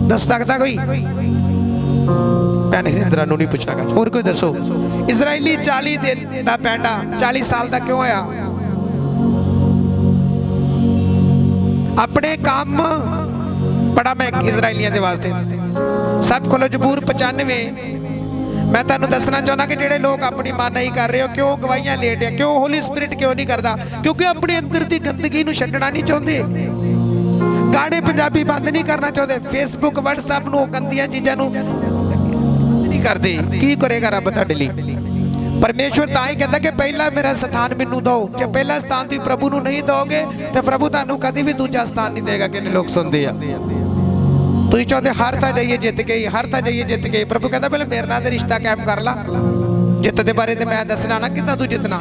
ਦੱਸ ਸਕਦਾ ਕੋਈ? ਭੈਣ ਹਰਿੰਦਰਾ ਨੂੰ ਨਹੀਂ ਪੁੱਛਾਂਗਾ, ਹੋਰ ਕੋਈ ਦੱਸੋ। ਇਜ਼ਰਾਈਲੀ 40 ਦਿਨ ਦਾ ਪੈਂਡਾ 40 ਸਾਲ ਦਾ ਕਿਉਂ ਹੋਇਆ? ਆਪਣੇ ਕੰਮ ਪੜਾ ਮੈਂ ਇਜ਼ਰਾਈਲੀਆਂ ਦੇ ਵਾਸਤੇ, ਸਭ ਕੋਲੋਂ ਜ਼ਬੂਰ 95। ਮੈਂ ਤੁਹਾਨੂੰ ਦੱਸਣਾ ਚਾਹੁੰਦਾ ਕਿ ਜਿਹੜੇ ਲੋਕ ਆਪਣੀ ਮਨ ਕਰ ਰਹੇ ਹੋ, ਕਿਉਂ ਗਵਾਹੀਆਂ ਲੇਟ ਆ, ਕਿਉਂ ਹੋਲੀ ਸਪਿਰਿਟ ਕਿਉਂ ਨਹੀਂ ਕਰਦਾ? ਕਿਉਂਕਿ ਆਪਣੇ ਅੰਦਰ ਦੀ ਗੰਦਗੀ ਨੂੰ ਛੱਡਣਾ ਨਹੀਂ ਚਾਹੁੰਦੇ, ਗਾਣੇ ਪੰਜਾਬੀ ਬੰਦ ਨਹੀਂ ਕਰਨਾ ਚਾਹੁੰਦੇ, ਫੇਸਬੁੱਕ WhatsApp ਨੂੰ, ਗੰਦੀਆਂ ਚੀਜ਼ਾਂ ਨੂੰ ਨਹੀਂ ਕਰਦੇ। ਕੀ ਕਰੇਗਾ ਰੱਬ ਤੁਹਾਡੇ ਲਈ? ਪਰਮੇਸ਼ਵਰ ਤਾਂ ਹੀ ਕਹਿੰਦਾ ਕਿ ਪਹਿਲਾ ਮੇਰਾ ਸਥਾਨ ਮੈਨੂੰ ਦਿਓ। ਜੇ ਪਹਿਲਾ ਸਥਾਨ ਤੁਸੀਂ ਪ੍ਰਭੂ ਨੂੰ ਨਹੀਂ ਦਿਓਗੇ ਤੇ ਪ੍ਰਭੂ ਤੁਹਾਨੂੰ ਕਦੀ ਵੀ ਦੂਜਾ ਸਥਾਨ ਨਹੀਂ ਦੇਗਾ। ਕਿੰਨੇ ਲੋਕ ਸੁਣਦੇ ਆ, ਤੁਸੀਂ ਚਾਹੁੰਦੇ ਹਰ ਥਾਂ ਜਾਈਏ ਜਿੱਤ ਕੇ, ਹਰ ਥਾਂ ਜਾਈਏ ਜਿੱਤ ਕੇ। ਪ੍ਰਭੂ ਕਹਿੰਦਾ ਪਹਿਲੇ ਮੇਰੇ ਨਾਲ ਤੇ ਰਿਸ਼ਤਾ ਕਾਇਮ ਕਰ ਲਾ। ਜਿੱਤ ਦੇ ਬਾਰੇ ਤੇ ਮੈਂ ਦੱਸਣਾ ਨਾ ਕਿੱਦਾਂ ਤੂੰ ਜਿੱਤਣਾ।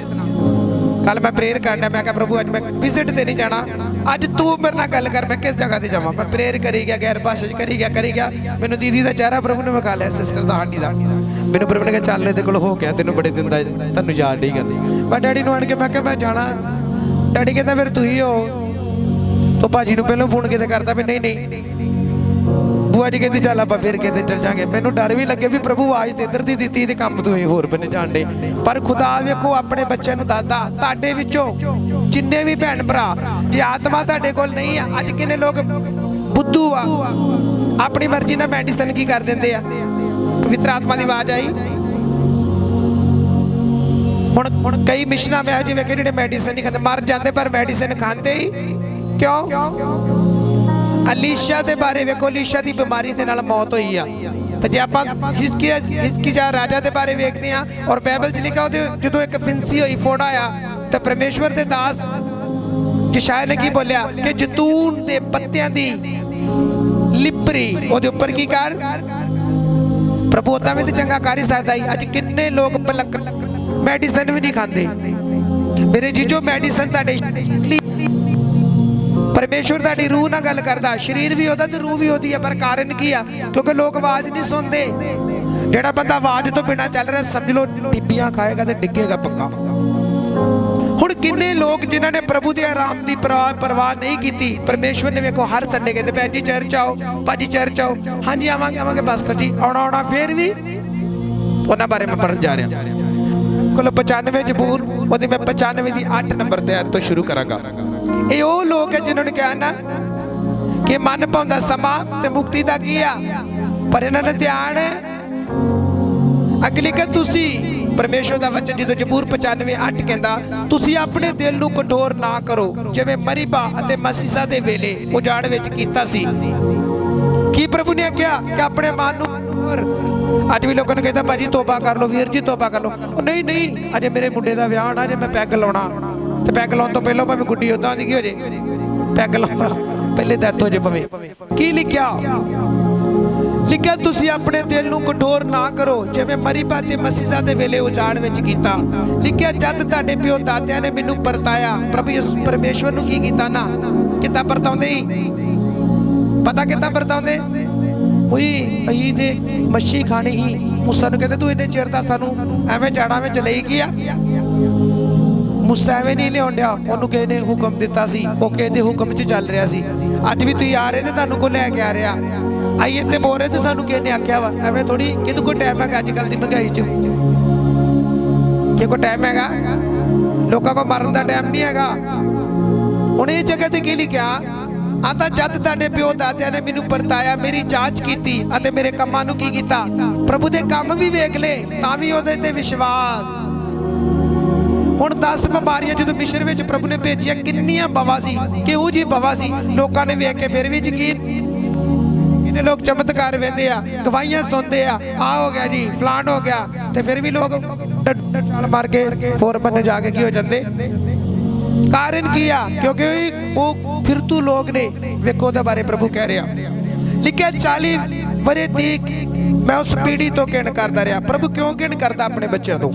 ਕੱਲ ਮੈਂ ਪ੍ਰੇਅਰ ਕਰਨਾ, ਮੈਂ ਕਿਹਾ ਪ੍ਰਭੂ ਅੱਜ ਮੈਂ ਵਿਜ਼ਿਟ ਤੇ ਨਹੀਂ ਜਾਣਾ, ਅੱਜ ਤੂੰ ਮੇਰੇ ਨਾਲ ਗੱਲ ਕਰ, ਮੈਂ ਕਿਸ ਜਗ੍ਹਾ ਤੇ ਜਾਵਾਂ। ਮੈਂ ਪ੍ਰੇਅਰ ਕਰੀ ਗਿਆ, ਗੈਰ ਭਾਸ਼ਾ 'ਚ ਕਰੀ ਗਿਆ। ਮੈਨੂੰ ਦੀਦੀ ਦਾ ਚਿਹਰਾ ਪ੍ਰਭੂ ਨੇ ਵਿਖਾ ਲਿਆ, ਸਿਸਟਰ ਦਾ, ਸਾਡੀ ਦਾ। ਮੈਨੂੰ ਪ੍ਰਭੂ ਨੇ ਕਿਹਾ ਚੱਲ ਇਹਦੇ ਕੋਲ ਹੋ ਗਿਆ, ਤੈਨੂੰ ਬੜੇ ਦਿਨ ਦਾ ਤੁਹਾਨੂੰ ਯਾਦ ਨਹੀਂ ਕਰਦੀ। ਮੈਂ ਡੈਡੀ ਨੂੰ ਆਣ ਕੇ ਮੈਂ ਕਿਹਾ ਮੈਂ ਜਾਣਾ। ਡੈਡੀ ਕਹਿੰਦਾ ਫਿਰ ਤੁਸੀਂ ਹੋ। ਤੋ ਭਾਜੀ ਨੂੰ ਪਹਿਲਾਂ ਫੋਨ ਕਿਤੇ ਕਰਦਾ ਵੀ ਨਹੀਂ बुआ जी कहती चल आप फिर किते चल जाएंगे। मैनू डर भी लगे भी प्रभु आवाज तो इधर दी दी ते काम तू होर बने जान दे। पर खुदा वेखो अपने बच्चे नू दसदा तुहाडे विचों जिन्ने भी भैन भरा जे आत्मा तुहाडे कोल नहीं है, अज किन्ने लोग बुद्धू आ अपनी मर्जी नाल मेडिसिन की कर देंदे आ। पवित्र आत्मा की आवाज आई हुण कई मिशना मैं जी वेखे जिहड़े मेडिसिन नहीं खाते मर जाते, पर मेडिसिन खाते ही क्यों? अलीशा के बारे वेखो, अलीशा की बीमारी के नाल मौत हुई आ। तो जे आपां हिजकिय्याह राजा के बारे वेखते हैं और बाइबल च लिखा जो एक फिंसी हुई फोड़ा आ तो परमेश्वर के दास यशायाह ने की बोलिया कि जैतून के पत्तियां दी लिपरी ओदे उपर की कर, प्रभु उदा भी तो चंगा कर ही सकता है। अज किन्ने लोग मेडिसिन भी नहीं खाते। मेरे जीजो मेडिसिन परमेश्वर ताड़ी रूह ना गल करदा, शरीर भी होता तो रूह भी होती है, पर कारण की आ क्योंकि लोग आवाज नहीं सुनते। जेड़ा बंदा आवाज तो बिना चल रहा समझ लो टिब्बियां खाएगा तो डिगेगा पक्का। हुण किन्ने लोग जिन्होंने प्रभु के आराम की परवाह नहीं की। परमेश्वर ने वेखो हर संडे कहते भैन जी चर्च आओ, भाजी चर्च आओ, हाँ जी आवांगे आवांगे बस जी आना आना, फिर भी उन्होंने बारे में पढ़न जा रहा कुल 95 जबूर ओदी मैं 95 की 8 नंबर ते तो शुरू करांगा। ये वो लोग है जिन्होंने कहा ना कि मन पाउंदा समा ते मुक्ति दा कीया, पर इन्होंने ध्यान अगली के तुसी परमेश्वर दा वचन जो जबूर 95 8 कहंदा तुसी अपने दिल नू कठोर ना करो जिवें मरीबा अते मसीसा दे वेले उजाड़ विच कीता सी। की प्रभु ने कहा कि अपने मन नू अज भी लोगों ने कहता भाजी तोबा कर लो, वीर जी तोबा कर लो। नहीं नहीं अजे मेरे मुंडे का विआह होना, अजे मैं पैग लाउणा ते पैग लाउण तो पहलों भावें गुड्डी उदां दी की हो जे, पैग लाउंदा पहले डेथ हो जे भावें। की लिखिया लिखिया तुसी अपने दिल नू कठोर ना करो जिवें मरीबा ते मसीसा दे वेले उजाड़ विच कीता। लिखिया जद तुहाडे पिओ दादियां ने मैनू परताया, प्रभु परमेश्वर नू की कीता ना कितां परताउंदे ही, पता कितां परताउंदे अही ते मच्छी खानी ही। मूसा नूं कहते तू इन्ने चिर दा सानू एवें जाड़ा में चले गया। मूसा एवें नहीं लियाउण दिया, उहनूं किसे ने हुक्म दिता सी, ओह किसे दे हुक्म च चल रहा सी। अज भी तुसीं आ रहे ते तुहानूं कोई लैके आ रहा, आई इत्थे बोल रहे तो सानूं किसे ने आख्या वा। एवें थोड़ी कि कोई टाइम है अजकल की महंगाई च कि कोई टाइम हैगा, लोगों को मरन का टाइम नहीं हैगा। हुण इस जगह ते की लिखिया आता जद तुहाडे पिओ दादियां ने मैनू परताया, मेरी जांच कीती अते मेरे कामां नूं की कीता। प्रभु दे काम भी वेख ले तां भी ओहदे ते विश्वास। हुण 10 बीमारियां जो मिस्र विच प्रभु ने भेजिया किन्नियां बवा सी, किहो जी बवा सी, लोकां ने वेख के फिर भी यकीन। किन्ने लोग चमत्कार वेंदे आ, गवाहियां सुनते आ हो गया जी फलान हो गया, ते फिर भी लोग छाल मार के होर बन्ने जाके की हो जाते। कारण किया क्योंकि वो फिरतू लोग ने वेखो दे बारे प्रभु कह रहा लिखिया 40 वरे तक मैं उस पीढ़ी तो घिन करता रहा। प्रभु क्यों घिन करता अपने बच्चों तो?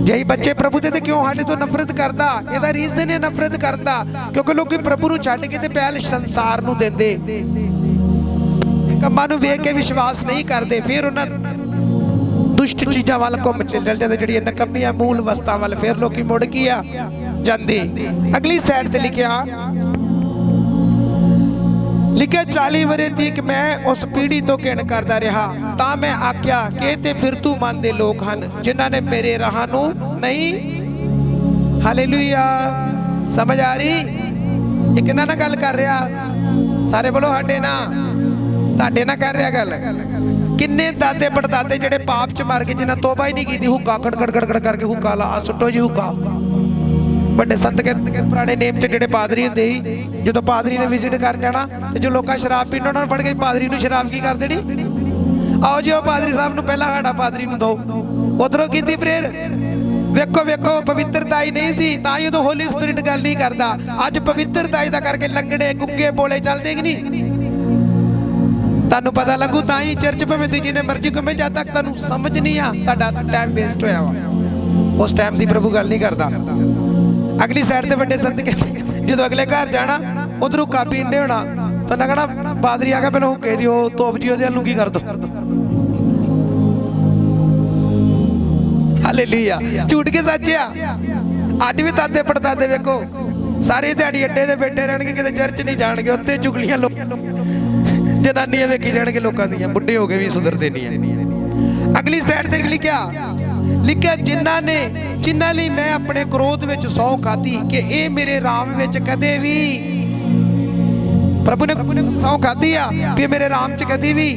यही बच्चे प्रभु दे क्यों साडे तो नफरत करता? ਇਹਦਾ रीजन है नफरत करता क्योंकि लोग प्रभु ਨੂੰ ਛੱਡ ਕੇ ਤੇ ਪਹਿਲ ਸੰਸਾਰ ਨੂੰ ਦਿੰਦੇ, ਕੰਮਾਂ ਨੂੰ ਵੇਖ ਕੇ ਵਿਸ਼ਵਾਸ ਨਹੀਂ ਕਰਦੇ, ਫਿਰ ਉਹਨਾਂ ਦੁਸ਼ਟ ਚੀਜ਼ਾਂ ਵੱਲ ਘੁੰਮ ਚੱਲ ਜਾਂਦੇ ਜਿਹੜੀਆਂ ਨਕਮੀਆਂ ਮੂਲ ਵਸਤਾਂ ਵੱਲ ਫਿਰ ਲੋਕੀ ਮੁੜ ਕੀ ਆ ਜਾਂਦੇ। ਅਗਲੀ ਸਾਈਡ ਤੇ ਲਿਖਿਆ 40 ਵਰੇ ਤੀਕ ਮੈਂ ਉਸ ਪੀੜ੍ਹੀ ਤੋਂ ਘਿਣ ਕਰਦਾ ਰਿਹਾ, ਤਾਂ ਮੈਂ ਆਖਿਆ ਕਿ ਤੇ ਫਿਰਤੂ ਮਨ ਦੇ ਲੋਕ ਹਨ ਜਿਨ੍ਹਾਂ ਨੇ ਮੇਰੇ ਰਾਹਾਂ ਨੂੰ ਨਹੀਂ। ਹਾਲੇਲੂਇਆ, ਸਮਝ ਆ ਰਹੀ? ਇਹ ਕਿਹਨਾਂ ਨਾਲ ਗੱਲ ਕਰ ਰਿਹਾ? ਸਾਰੇ ਬੋਲੋ ਸਾਡੇ ਨਾਲ, ਤੁਹਾਡੇ ਨਾਲ ਕਰ ਰਿਹਾ ਗੱਲ। किन्ने दादे पड़दादे जेडे पाप च मर गए जिन्हें तोबा ही नहीं की, हुक्का खड़खड़ खड़खड़ करके हुक्का ला सुटो जी हुक्का। बड़े संत के पुराने नेम च जेडे पादरी होंदे ही, जो पादरी ने विजिट कर जाना तो जो लोग शराब पीना उन्होंने फड़ के पादरी नूं शराब की कर देनी, आओ जी पादरी साहब नूं पहला साडा पादरी नूं दो। उधरों कीती प्रेयर, वेखो वेखो पवित्रताई नहीं सी, तां ही उदों होली स्पिरिट गल नहीं करता। अज पवित्रताई दा करके लंगड़े गुंगे बोले चलदे कि नहीं? तुहानू पता लगू तां ही चर्च भावें तुसीं जिन्ने मर्जी घूमे, जद तक तुहानू समझ नहीं आ तुहाडा टाइम वेस्ट होया वा। उस टाइम दी प्रभु गल नहीं करता। अगली साइड ते वड्डे संत कहते जो अगले घर जाना उधर हुक्का पींदे होना तो ना कहना पादरी आ गया पहले हुक्के दिओ तोप जी ओहदे हल्लू की कर दो। हालेलुया, झूठ के सच आ। अज भी दादे पड़दादे वेखो सारी दिहाड़ी अड्डे ते बैठे रहणगे, किते चर्च नहीं जाणगे, उत्ते चुगलियां लोग जनानियां वेखी जाणगे लोकां दियां, बुढ़े हो गए भी सुधरदे नहीं है। अगली साइड ते लिखिया जिन्हां लई मैं अपने क्रोध विच सौं खाधी कि ये मेरे राम विच कदे भी, प्रभु ने सौं खाधी आ भी मेरे राम च कदी भी,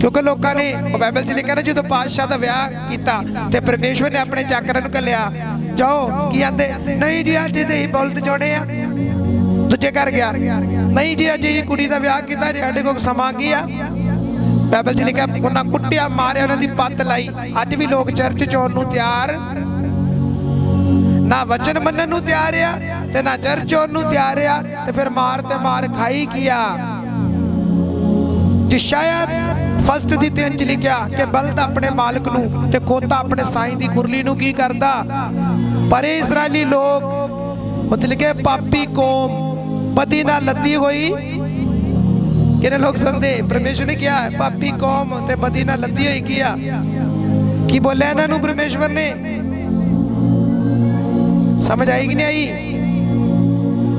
क्योंकि लोगों ने बाइबल च लिखा ना जो पातशाह का विआह किया तो परमेश्वर ने अपने चाकरां नूं घल्लिया, जाओ की आंदे नहीं जी अज ही बौलद चाहुंदे आ, दूजे घर गया नहीं जी अज ही कुड़ी का विआह किया जी साडे कोल समां की आ। बाइबल च लिखा उन्हां कुट्टिया मारिया, उन्हां दी पत्त लाई। अज भी लोग चर्च च आउण नूं तैयार ना, वचन मनण नूं तैयार आ ते ना चर्च आउण नूं तैयार आ, ते फिर मार ते मार खाई किया। यशायाह फस्ट दी 3 च लिखिया कि बलद अपने मालक नूं ते खोता अपने साईं दी खुरली नूं की करदा, पर इस्राएली लोग उत्थे लिखे पापी कौम बदी ना लदी होई। किने लोग सुनते परमेश्वर ने किया पापी कौम ते बदी ना लदी होई किया की बोलिया इन्हां नूं परमेश्वर ने, समझ आई कि नहीं आई?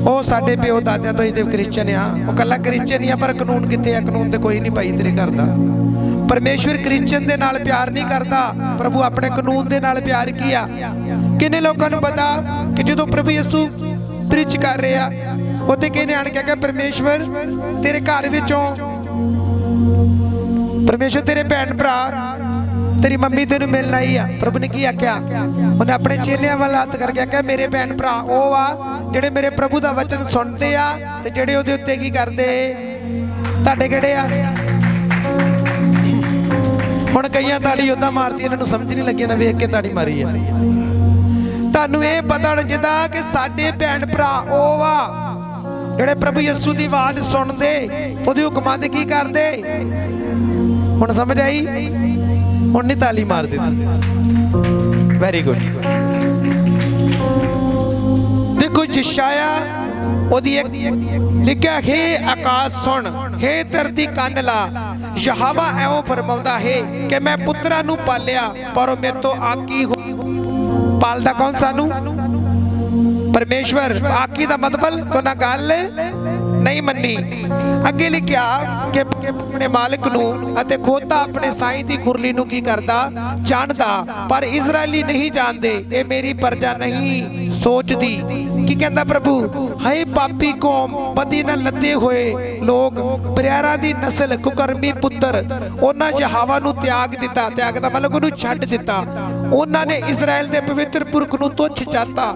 ਉਹ ਸਾਡੇ ਪਿਓ ਦਾਦਿਆਂ ਤੋਂ ਹੀ ਤੇ ਕ੍ਰਿਸਚਨ ਆ, ਉਹ ਕੱਲਾ ਕ੍ਰਿਸਚਨ ਹੀ ਆ, ਪਰ ਕਾਨੂੰਨ ਕਿੱਥੇ ਆ? ਕਾਨੂੰਨ ਤੇ ਕੋਈ ਨਹੀਂ ਭਾਈ ਤੇਰੇ ਘਰ ਦਾ। ਪਰਮੇਸ਼ਵਰ ਕ੍ਰਿਸਚਨ ਦੇ ਨਾਲ ਪਿਆਰ ਨਹੀਂ ਕਰਦਾ, ਪ੍ਰਭੂ ਆਪਣੇ ਕਾਨੂੰਨ ਦੇ ਨਾਲ ਪਿਆਰ ਕੀਆ। ਕਿੰਨੇ ਲੋਕਾਂ ਨੂੰ ਪਤਾ ਕਿ ਜਦੋਂ ਪ੍ਰਭੂ ਯਿਸੂ ਪ੍ਰੀਚ ਕਰ ਰਿਹਾ ਉੱਥੇ ਕਿਹਨੇ ਆਣ ਕੇ ਕਿਹਾ ਪਰਮੇਸ਼ਵਰ ਤੇਰੇ ਘਰ ਵਿੱਚੋਂ, ਪਰਮੇਸ਼ਵਰ ਤੇਰੇ ਭੈਣ ਭਰਾ तेरी मम्मी तेन मिलना ही आ। प्रभु ने की आख्या, उन्हें अपने चेलियां वाल हथ करके आख्या मेरे भैन भरा वो आ जेड़े मेरे प्रभु का वचन सुनते आ ते जेड़े उहदे उत्ते की करदे, तुहाडे किहड़े आ? हुण कईयां ताड़ी उदां मारती, इन्हां नूं समझ नहीं लगी ना वेख के ताड़ी मारी है। तुहानूं ये पता नहीं जिदा कि साडे भैन भरा वो आ जेड़े प्रभु यीशु दी आवाज़ सुनदे, उहदे हुकमां दे की करदे। हुण समझ आई? हुण नहीं ताली मार देती। Very good. देखो यशायाह ओदी एक लिखिया हे आकाश सुन, हे धरती कन ला, यहोवा ऐओ फरमाउंदा है कि मैं पुत्रा नूं पालिया पर मेरे तो आकी हो। पालदा कौन सानू? परमेश्वर। आकी दा मतलब कोना गल नहीं मन्नी। अगे लिखिया कि अपने मालिक नूं अते खोता अपने साईं दी खुरली नूं की करदा जानदा, पर इजरायली नहीं जानदे, ये मेरी प्रजा नहीं सोचदी। की कहंदा प्रभु? हाय पापी कौम, बदी ना लदे होए लोग, बरियारा दी नस्ल, कुकर्मी पुत्र, उन्हां यहोवा नूं त्याग दिता। त्याग दा मतलब उहनूं छड्ड दिता। उन्हां ने इजराइल दे पवित्र पुरख नूं तुच्छ जाता।